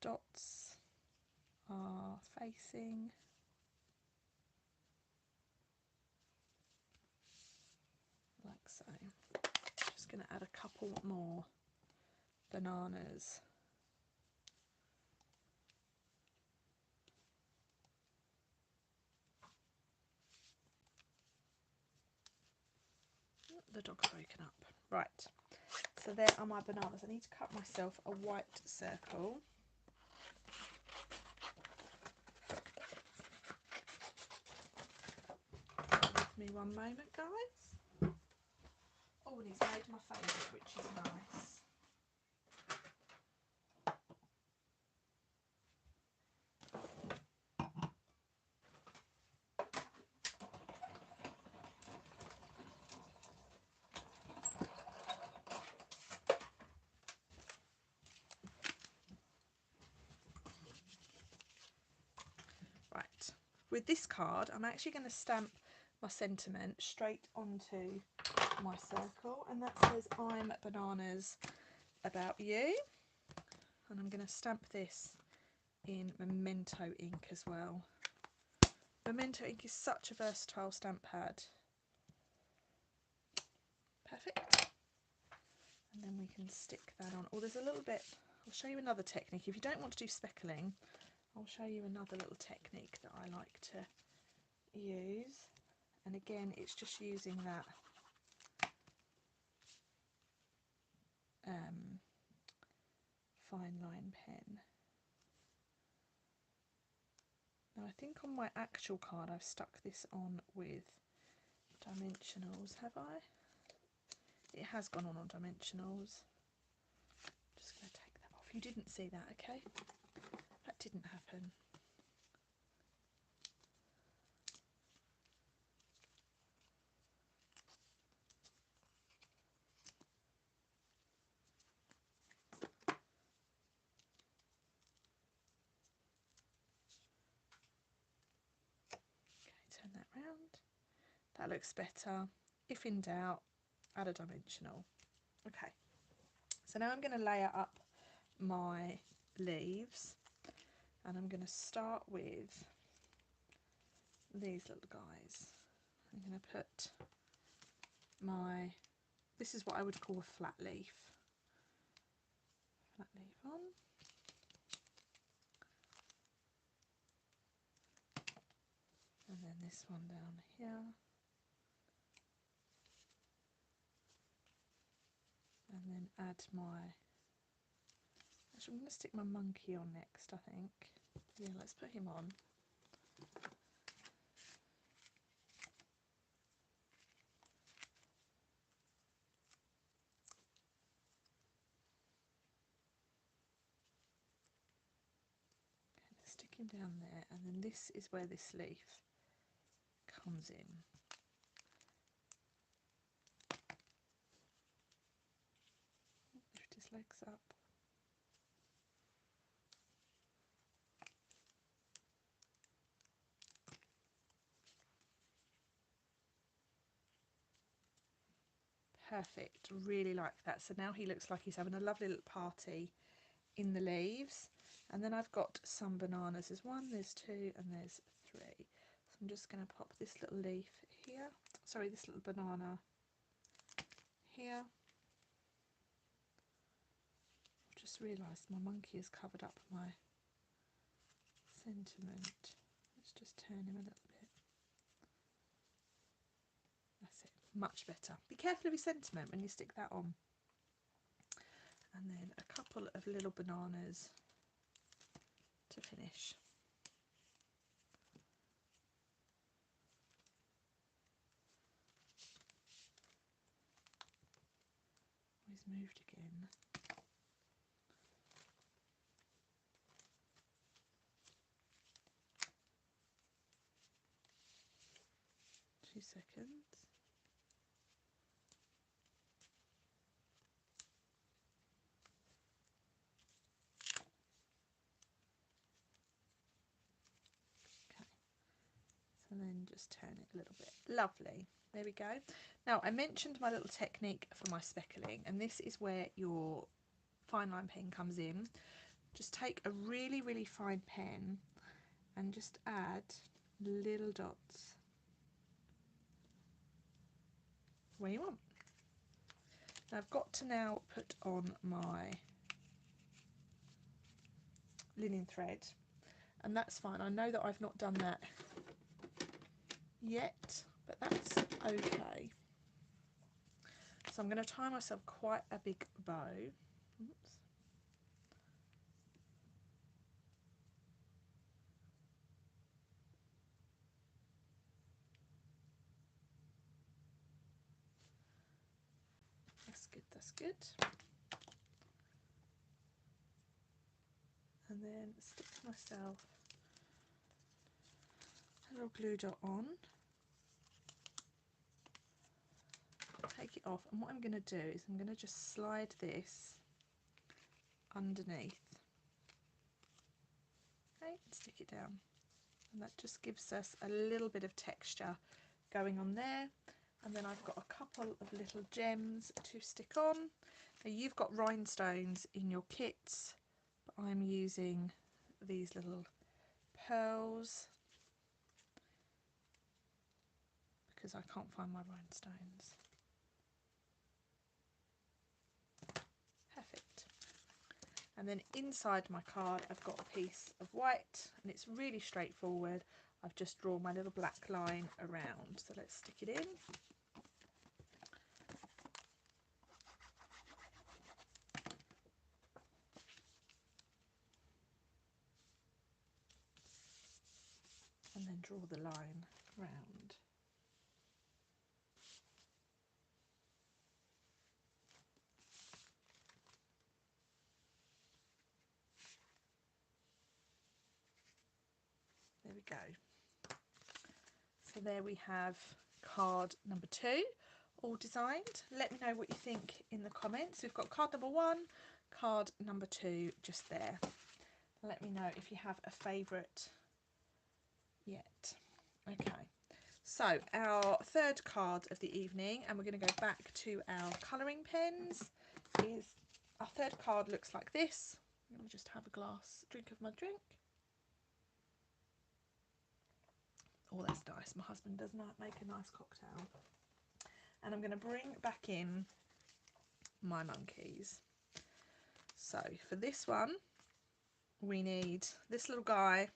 dots are facing. Like so. Just going to add a couple more bananas. The dog's woken up. Right, so there are my bananas. I need to cut myself a white circle. Give me one moment, guys. Oh, and he's made my favourite, which is nice. Right, with this card, I'm actually going to stamp my sentiment straight onto my circle, and that says, "I'm bananas about you." And I'm going to stamp this in Memento ink as well. Memento ink is such a versatile stamp pad. Perfect. And then we can stick that on. Oh, there's a little bit, I'll show you another technique. If you don't want to do speckling, I'll show you another little technique that I like to use. And again, it's just using that fine line pen. Now I think on my actual card I've stuck this on with dimensionals, have I? It has gone on dimensionals. Just going to take that off. You didn't see that, okay? That didn't happen. Okay, turn that round. That looks better. If in doubt, add a dimensional. Okay, so now I'm going to layer up my leaves, and I'm going to start with these little guys. I'm going to put my, this is what I would call a flat leaf. Flat leaf on. And then this one down here. And then add my, actually I'm going to stick my monkey on next, I think. Yeah, let's put him on. Stick him down there, and then this is where this leaf comes in. Lift his legs up. Perfect, really like that. So now he looks like he's having a lovely little party in the leaves. And then I've got some bananas. There's one, there's two, and there's three. So I'm just going to pop this little leaf here. Sorry, this little banana here. I've just realised my monkey has covered up my sentiment. Let's just turn him a little bit. That's it, much better. Be careful of your sentiment when you stick that on. And then a couple of little bananas to finish. He's moved again. seconds. Okay, so then just turn it a little bit. Lovely. There we go. Now, I mentioned my little technique for my speckling, and this is where your fine line pen comes in. Just take a really, really fine pen and just add little dots where you want. Now I've got to now put on my linen thread, and that's fine. I know that I've not done that yet, but that's okay. So I'm going to tie myself quite a big bow. Oops. That's good, that's good. And then stick myself a little glue dot on. Take it off, and what I'm going to do is I'm going to just slide this underneath. Okay, stick it down, and that just gives us a little bit of texture going on there. And then I've got a couple of little gems to stick on. Now you've got rhinestones in your kits, but I'm using these little pearls because I can't find my rhinestones. Perfect. And then inside my card I've got a piece of white, and it's really straightforward. I've just drawn my little black line around, so let's stick it in. And then draw the line round. There we go. So there we have card number 2 all designed. Let me know what you think in the comments. We've got card number 1, card number 2 just there. Let me know if you have a favourite yet. Okay, so our third card of the evening, and we're going to go back to our colouring pens, is our third card looks like this. Let me just have a drink of my drink. Oh, that's nice. My husband does not make a nice cocktail. And I'm going to bring back in my monkeys. So for this one, we need this little guy,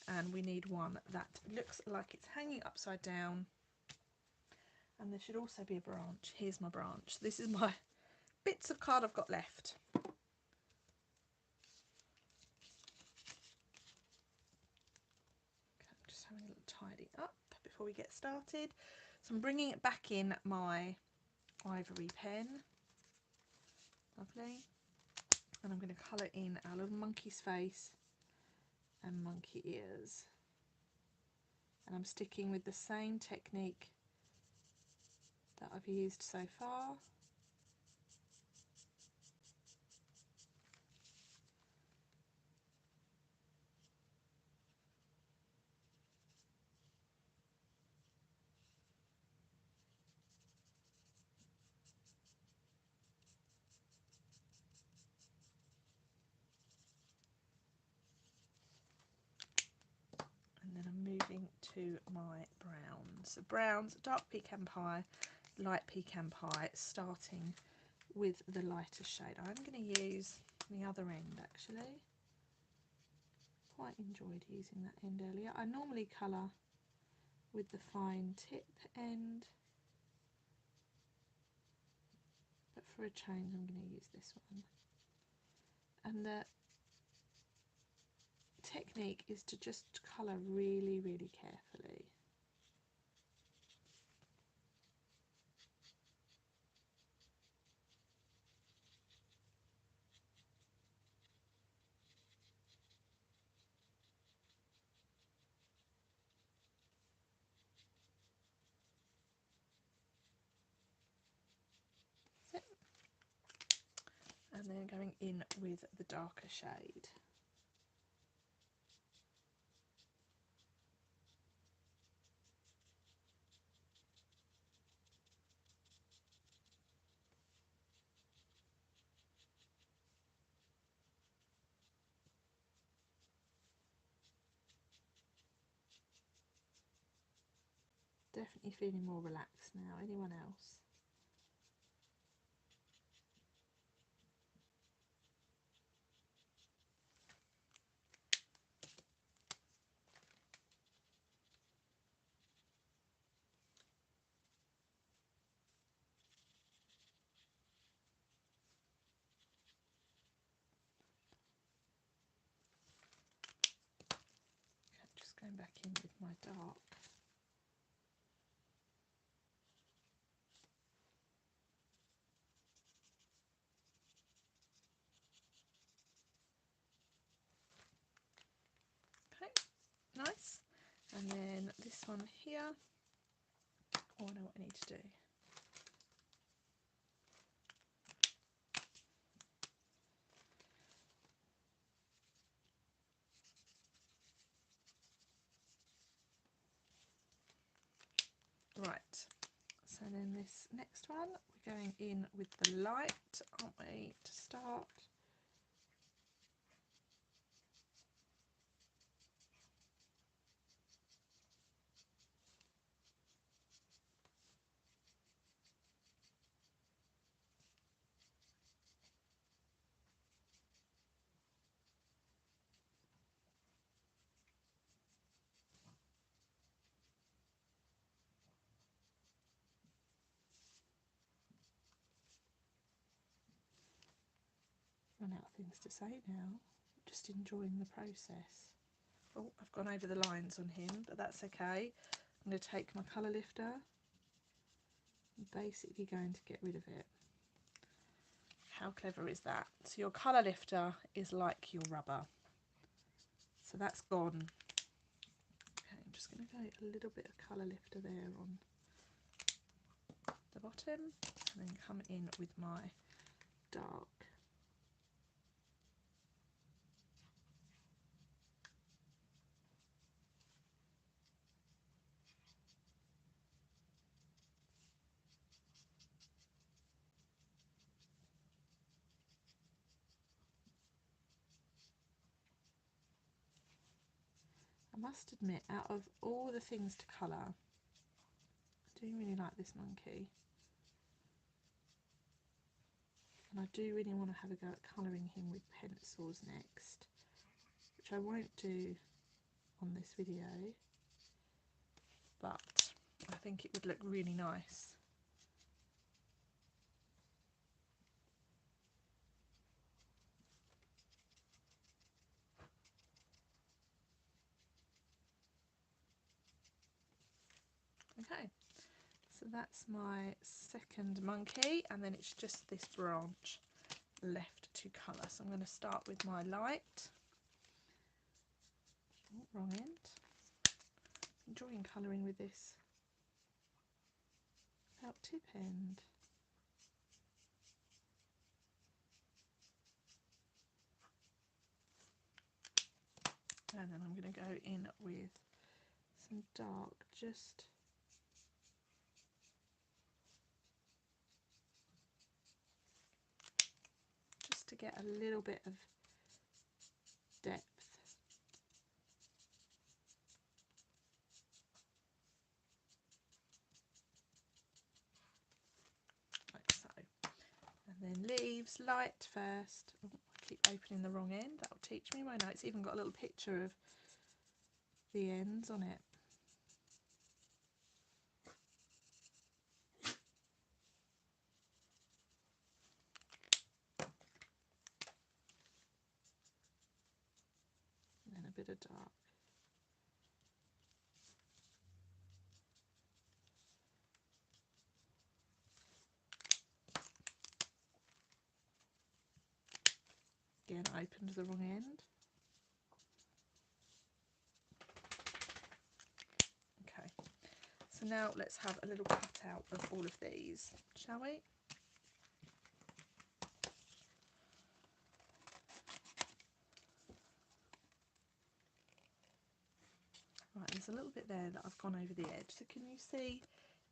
and we need one that looks like it's hanging upside down. And there should also be a branch. Here's my branch. This is my bits of card I've got left. Just having a little tidy up before we get started. So I'm bringing it back in my ivory pen. Lovely. And I'm going to colour in our little monkey's face and monkey ears. And I'm sticking with the same technique that I've used so far. And then I'm moving to my browns. So browns, dark pecan pie, light pecan pie, starting with the lighter shade. I'm going to use the other end actually. Quite enjoyed using that end earlier. I normally colour with the fine tip end, but for a change I'm going to use this one. And the technique is to just colour really, really carefully. and then going in with the darker shade. Definitely feeling more relaxed now. Anyone else? Okay, just going back in with my dark. Okay, nice. And then this one here. Oh, I know what I need to do. Right, so then this next one, we're going in with the light, aren't we, to start? Run out of things to say now, just enjoying the process. Oh, I've gone over the lines on him, but that's okay. I'm going to take my colour lifter, I'm basically going to get rid of it. How clever is that? So your colour lifter is like your rubber. So that's gone. Okay, I'm just going to go a little bit of colour lifter there on the bottom, and then come in with my dark. I must admit, out of all the things to colour, I do really like this monkey. And I do really want to have a go at colouring him with pencils next, which I won't do on this video, but I think it would look really nice. Okay, so that's my second monkey, and then it's just this branch left to colour. So I'm going to start with my light. Oh, wrong end. Enjoying colouring with this felt tip end. And then I'm going to go in with some dark, just to get a little bit of depth. Like so. And then leaves, light first. Oh, I keep opening the wrong end. That'll teach me, won't it? It's even got a little picture of the ends on it. And then a bit of dark. Again, I opened the wrong end. Okay, so now let's have a little cutout of all of these, shall we? a little bit there that I've gone over the edge. So can you see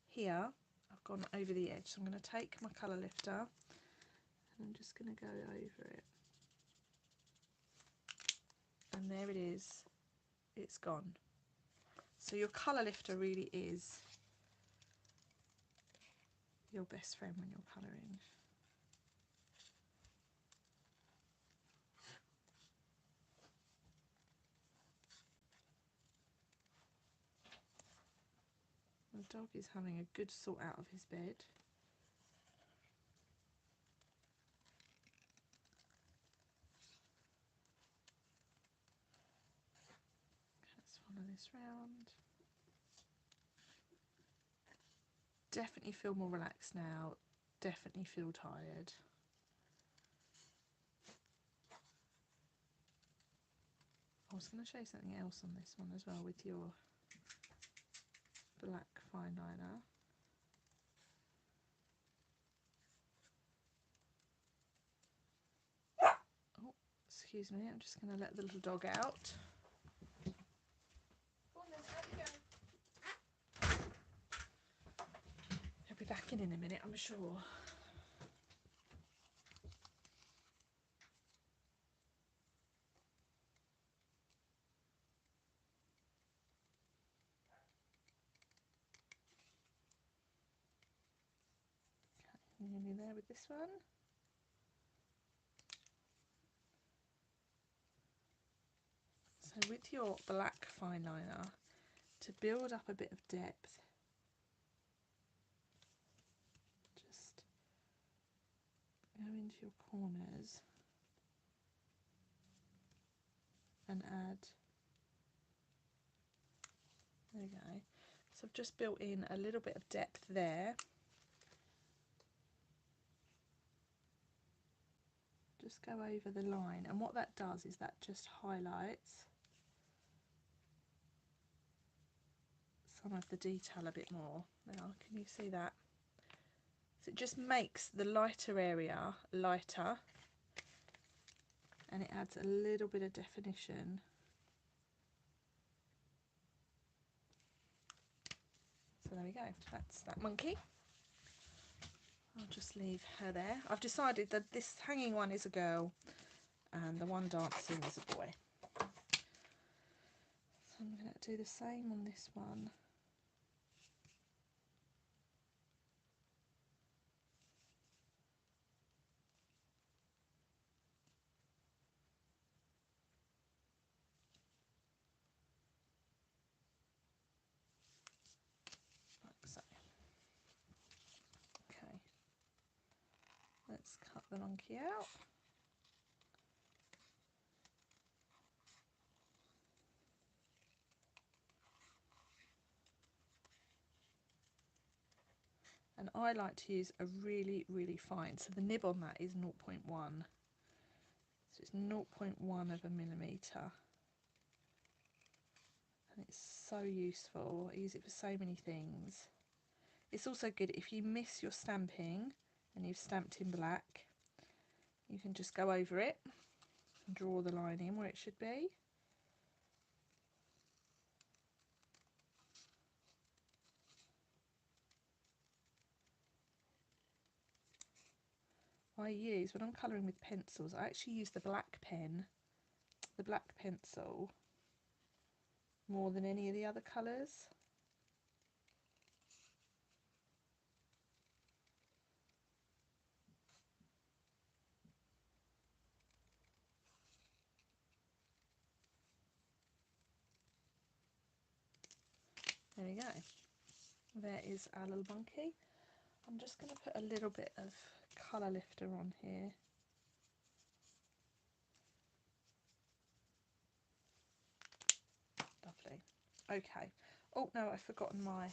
here I've gone over the edge? So I'm going to take my colour lifter and I'm just going to go over it. And there it is, it's gone. So your colour lifter really is your best friend when you're colouring. The dog is having a good sort out of his bed. Let's follow this round. Definitely feel more relaxed now, definitely feel tired. I was going to show you something else on this one as well with your black fine liner. Oh, excuse me, I'm just going to let the little dog out. He'll be back in a minute, I'm sure. Okay, nearly there with this one. So with your black fine liner, to build up a bit of depth, just go into your corners and add, there we go. So I've just built in a little bit of depth there. Just go over the line, and what that does is that just highlights some of the detail a bit more. Now, can you see that? So it just makes the lighter area lighter, and it adds a little bit of definition. So there we go, that's that monkey. I'll just leave her there. I've decided that this hanging one is a girl and the one dancing is a boy. So I'm going to do the same on this one. Like so. Okay, let's cut the monkey out. And I like to use a really, really fine, so the nib on that is 0.1. So it's 0.1 of a millimetre. And it's so useful. I use it for so many things. It's also good if you miss your stamping and you've stamped in black, you can just go over it and draw the line in where it should be. I use, when I'm colouring with pencils, I actually use the black pen, the black pencil, more than any of the other colours. There we go. There is our little monkey. I'm just going to put a little bit of colour lifter on here. Lovely. Okay. Oh no, I've forgotten my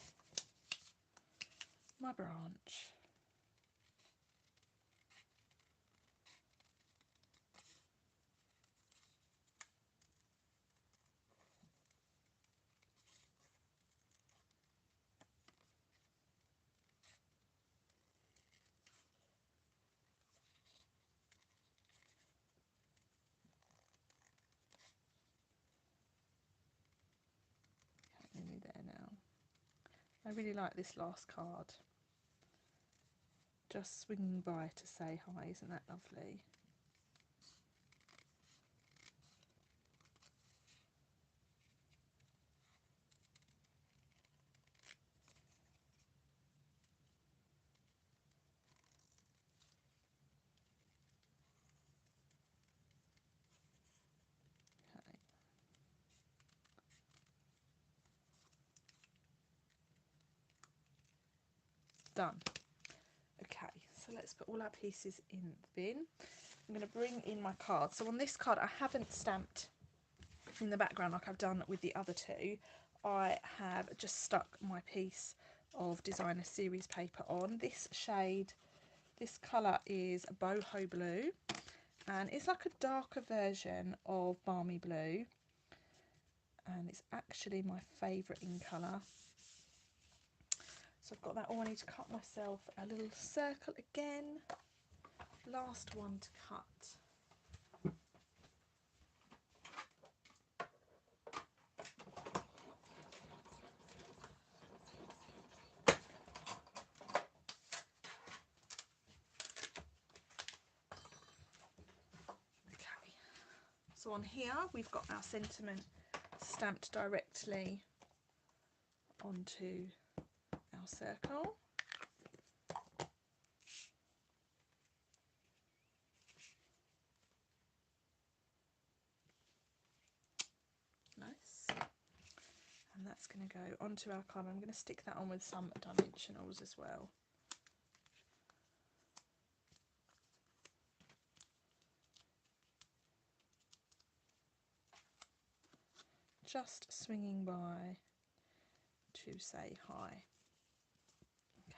branch. I really like this last card. Just swinging by to say hi, isn't that lovely? Okay. Done. Okay, so let's put all our pieces in the bin. I'm going to bring in my card. So on this card, I haven't stamped in the background like I've done with the other two. I have just stuck my piece of designer series paper on. This shade, this colour is boho blue, and it's like a darker version of balmy blue, and it's actually my favourite in colour. So I've got that all. I need to cut myself a little circle again. Last one to cut. Okay, so on here we've got our sentiment stamped directly onto our circle. Nice. And that's going to go onto our card. I'm going to stick that on with some dimensionals as well. Just swinging by to say hi. Okay,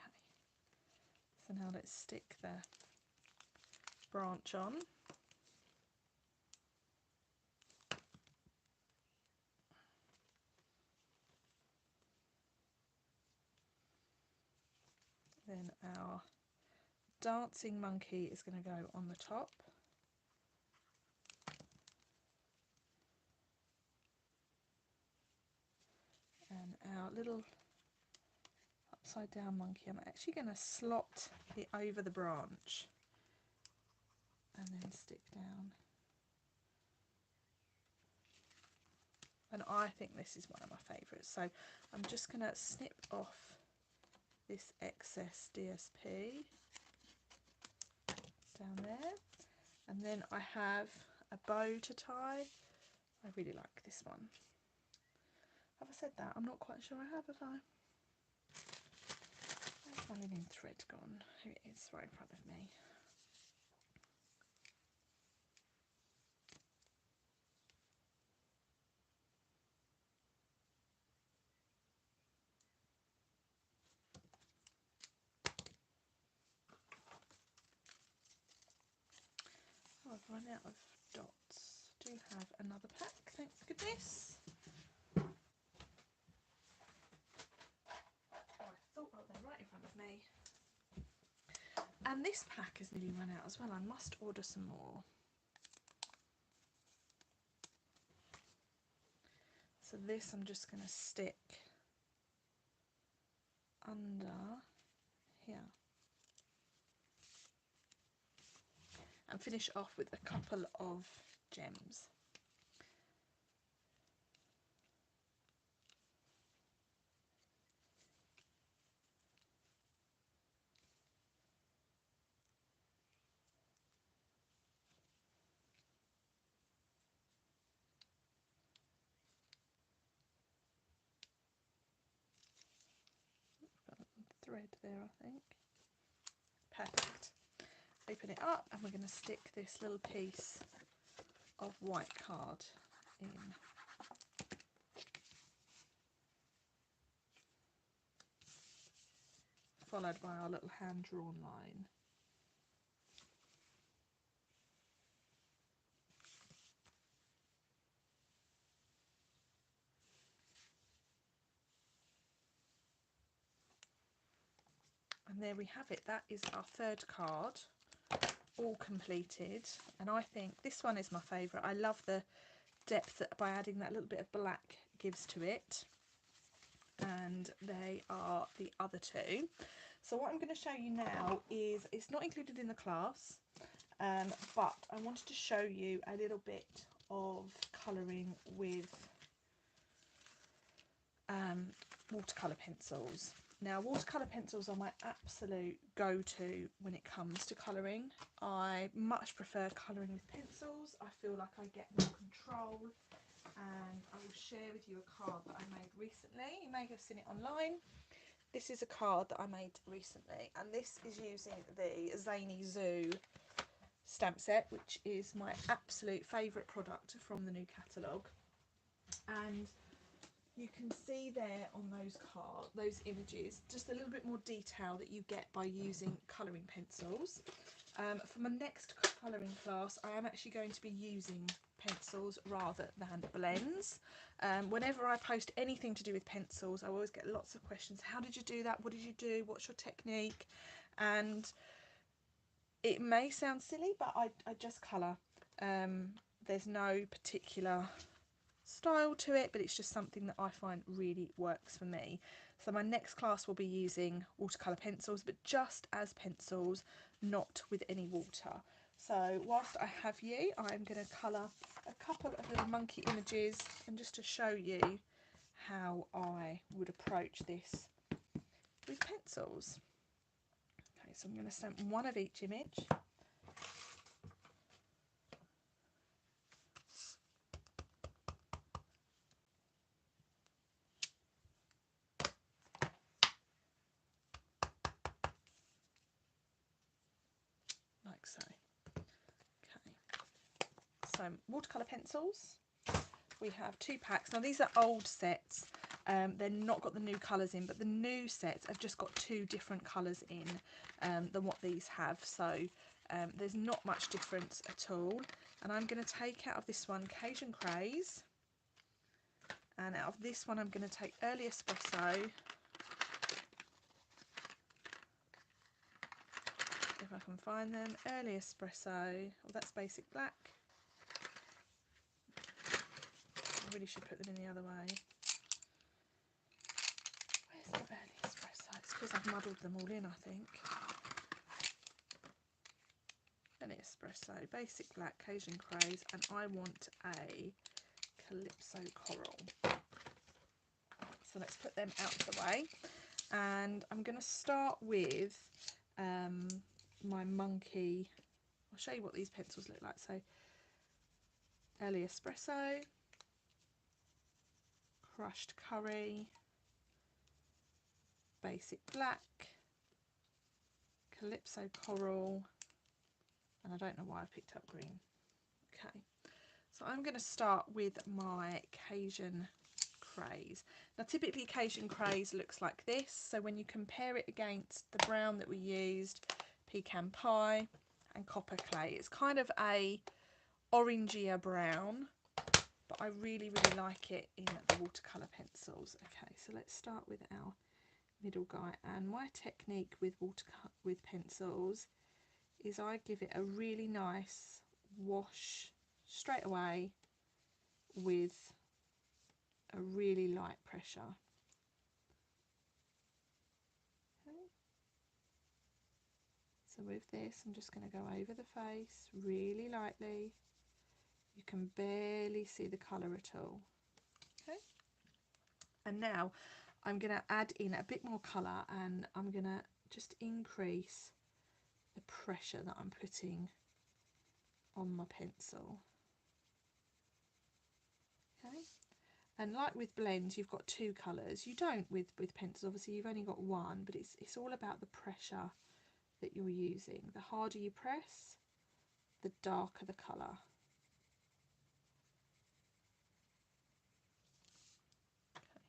so now let's stick the branch on. Then our dancing monkey is going to go on the top. And our little upside down monkey, I'm actually going to slot it over the branch and then stick down. And I think this is one of my favourites. So I'm just going to snip off this excess DSP down there. And then I have a bow to tie. I really like this one. Have I said that? I'm not quite sure I have I? Where's my linen thread gone? Here it is, right in front of me. Oh, I've run out of dots. Do have another pack, thank goodness. Oh, I thought they were right in front of me. And this pack has nearly run out as well. I must order some more. So this I'm just going to stick under here and finish off with a couple of gems. Thread there, I think. Perfect. Open it up and we're going to stick this little piece of white card in. Followed by our little hand-drawn line. And there we have it. That is our third card, all completed. And I think this one is my favourite. I love the depth that by adding that little bit of black gives to it. and they are the other two. So what I'm going to show you now is, it's not included in the class, but I wanted to show you a little bit of colouring with watercolour pencils. Now, watercolour pencils are my absolute go-to when it comes to colouring. I much prefer colouring with pencils. I feel like I get more control, and I will share with you a card that I made recently. You may have seen it online. This is a card that I made recently, and this is using the Zany Zoo stamp set, which is my absolute favourite product from the new catalogue. And you can see there on those images, just a little bit more detail that you get by using colouring pencils. For my next colouring class, I am actually going to be using pencils rather than blends. Whenever I post anything to do with pencils, I always get lots of questions. How did you do that? What did you do? What's your technique? And it may sound silly, but I just colour. There's no particular style to it, but it's just something that I find really works for me. So my next class will be using watercolour pencils, but just as pencils, not with any water. So whilst I have you, I'm going to colour a couple of little monkey images, and just to show you how I would approach this with pencils. Okay, so I'm going to stamp one of each image. Like so. Okay, so watercolour pencils, we have 2 packs. Now these are old sets, they're not got the new colours in, but the new sets have just got 2 different colours in than what these have, so there's not much difference at all. And I'm going to take out of this one Cajun Craze, and out of this one I'm going to take Early Espresso. If I can find them, Early Espresso, oh, that's Basic Black. I really should put them in the other way. Where's the Early Espresso? It's because I've muddled them all in, I think. Early Espresso, Basic Black, Cajun Craze, and I want a Calypso Coral. So let's put them out of the way. And I'm going to start with my monkey. I'll show you what these pencils look like. So Early Espresso, Crushed Curry, Basic Black, Calypso Coral, and I don't know why I picked up green. Okay, so I'm going to start with my Cajun Craze. Now typically Cajun Craze looks like this, so when you compare it against the brown that we used, Pecan Pie and Copper Clay, it's kind of a orangier brown, but I really like it in the watercolour pencils. Okay, so let's start with our middle guy, and my technique with pencils is I give it a really nice wash straight away with a really light pressure. Okay. So with this I'm just going to go over the face really lightly. You can barely see the colour at all. Okay. And now I'm going to add in a bit more colour, and I'm going to just increase the pressure that I'm putting on my pencil. Okay. And like with blends, you've got 2 colours. You don't with pencils, obviously you've only got 1, but it's all about the pressure that you're using. The harder you press, the darker the colour. Okay.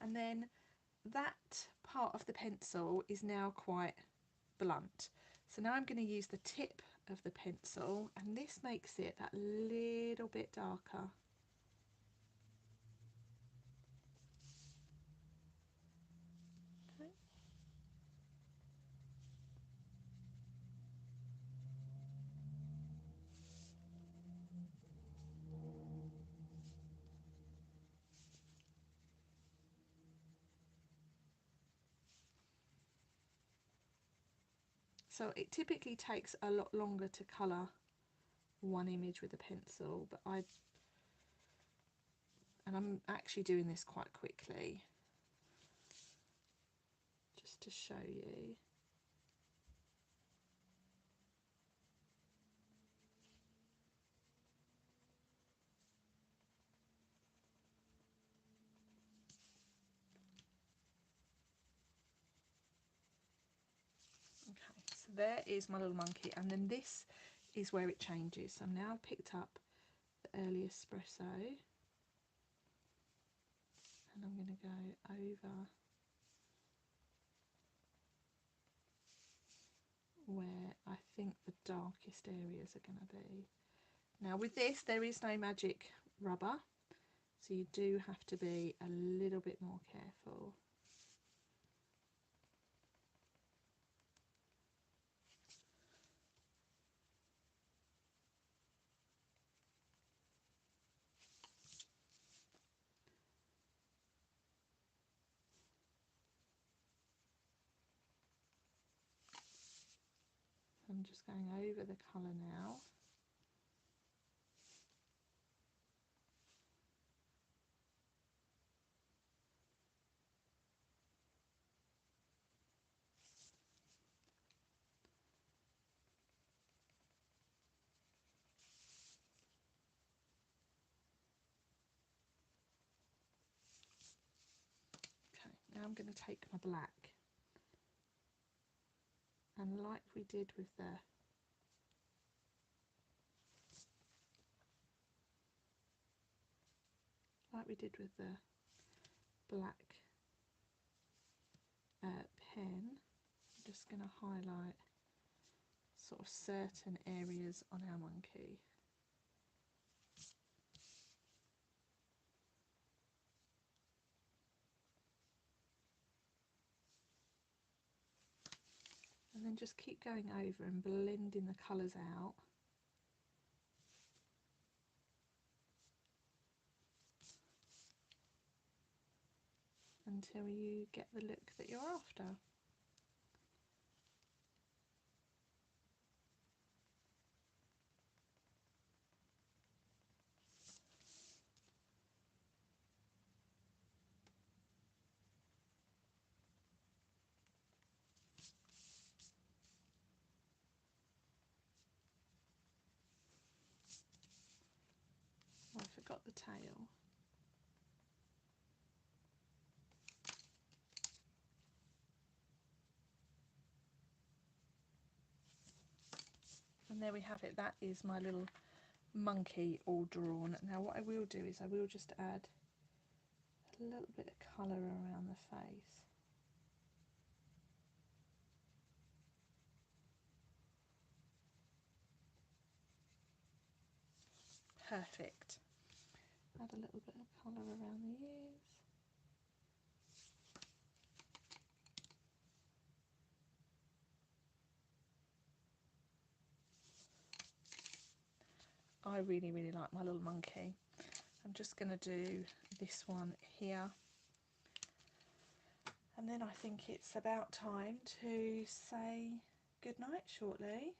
And then that part of the pencil is now quite blunt. So now I'm going to use the tip of the pencil, and this makes it that little bit darker. Okay. So it typically takes a lot longer to colour one image with a pencil, but I'm actually doing this quite quickly just to show you. Okay, so there is my little monkey, and then this is where it changes. So I've now picked up the early espresso, and I'm going to go over where I think the darkest areas are going to be. Now with this, there is no magic rubber, so you do have to be a little bit more careful. I'm just going over the colour now. Okay, now I'm going to take my black, and like we did with the black pen, I'm just going to highlight sort of certain areas on our monkey. And then just keep going over and blending the colours out until you get the look that you're after. Oh, I forgot the tail. And there we have it. That is my little monkey all drawn. Now what I will do is I will just add a little bit of colour around the face. Perfect. Add a little bit of colour around the ears. I really, really like my little monkey. I'm just going to do this one here. And then I think it's about time to say goodnight shortly.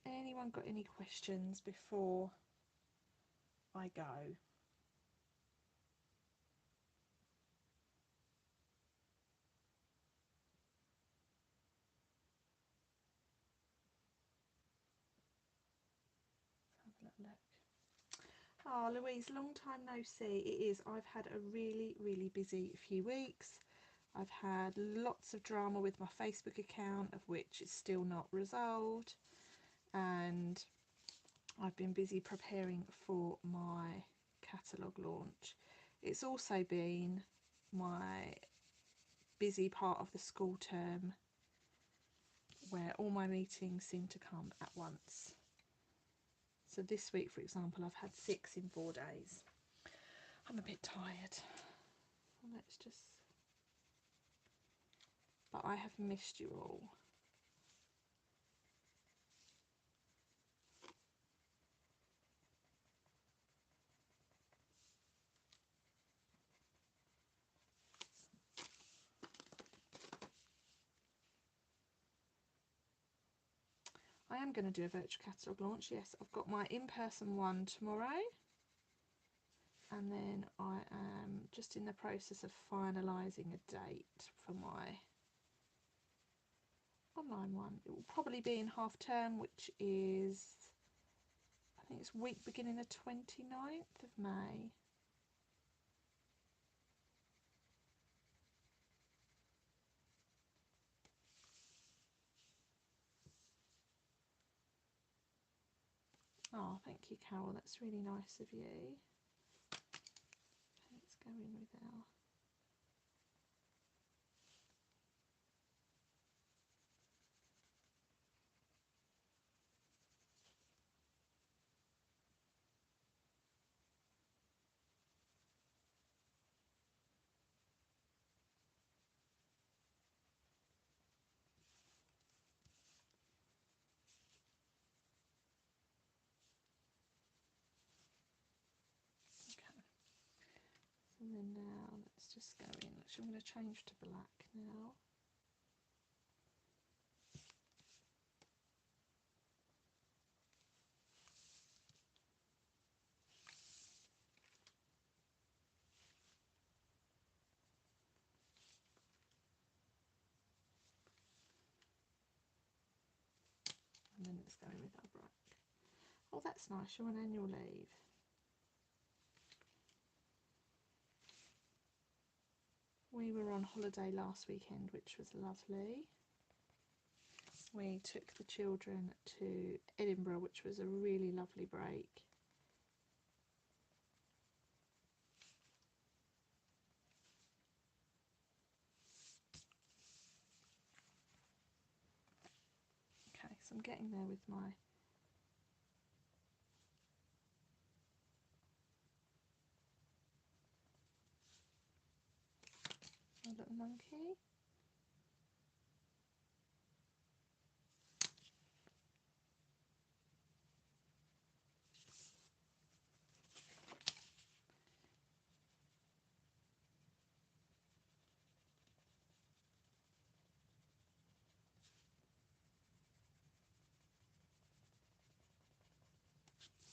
Has anyone got any questions before I go? Let's have a little look. Oh, Louise, long time no see. It is. I've had a really, really busy few weeks. I've had lots of drama with my Facebook account, of which is still not resolved. And I've been busy preparing for my catalogue launch. It's also been my busy part of the school term where all my meetings seem to come at once. So this week, for example, I've had 6 in 4 days. I'm a bit tired. Let's just... But I have missed you all. I am going to do a virtual catalogue launch. Yes, I've got my in-person one tomorrow, and then I am just in the process of finalising a date for my online one. It will probably be in half term, which is, I think it's week beginning the 29th of May. Oh, thank you, Carol. That's really nice of you. Let's go in with our... Okay. And then now let's just go in. Actually, I'm going to change to black now. And then let's go in with our black. Oh, that's nice. You're on annual leave. We were on holiday last weekend, which was lovely. We took the children to Edinburgh, which was a really lovely break. Okay, so I'm getting there with my little monkey.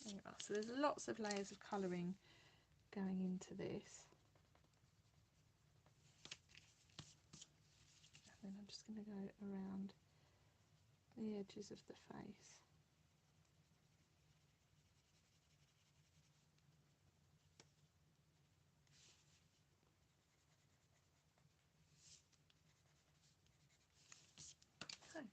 There we are. So there's lots of layers of colouring going into this. And then I'm just going to go around the edges of the face. Okay.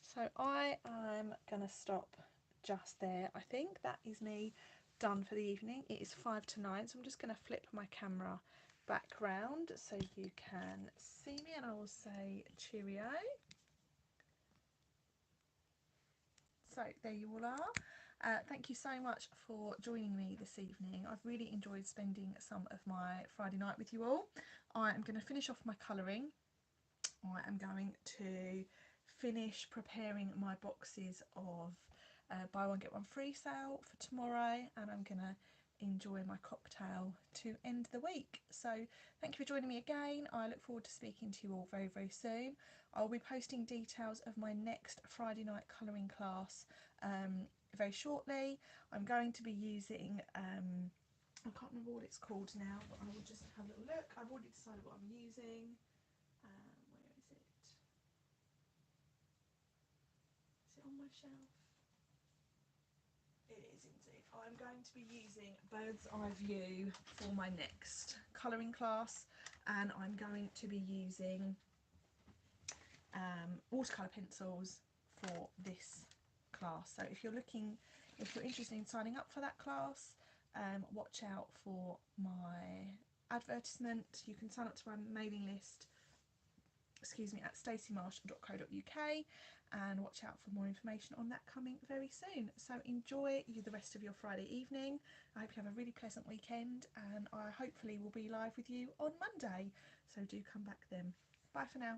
So I am going to stop just there. I think that is me done for the evening. It is 5 to 9, so I'm just going to flip my camera back round so you can see me, and I will say cheerio. So there you all are. Thank you so much for joining me this evening. I've really enjoyed spending some of my Friday night with you all. I am going to finish off my colouring. I am going to finish preparing my boxes of buy one get one free sale for tomorrow, and I'm going to enjoy my cocktail to end the week. So thank you for joining me again. I look forward to speaking to you all very, very soon. I'll be posting details of my next Friday night colouring class very shortly. I'm going to be using I can't remember what it's called now, but I will just have a little look. I've already decided what I'm using. Where is it? Is it on my shelf? It is indeed. I'm going to be using Bird's Eye View for my next colouring class, and I'm going to be using watercolour pencils for this class. So if you're interested in signing up for that class, watch out for my advertisement. You can sign up to my mailing list at staceymarsh.co.uk, and watch out for more information on that coming very soon. So enjoy the rest of your Friday evening. I hope you have a really pleasant weekend, and I hopefully will be live with you on Monday, so do come back then. Bye for now.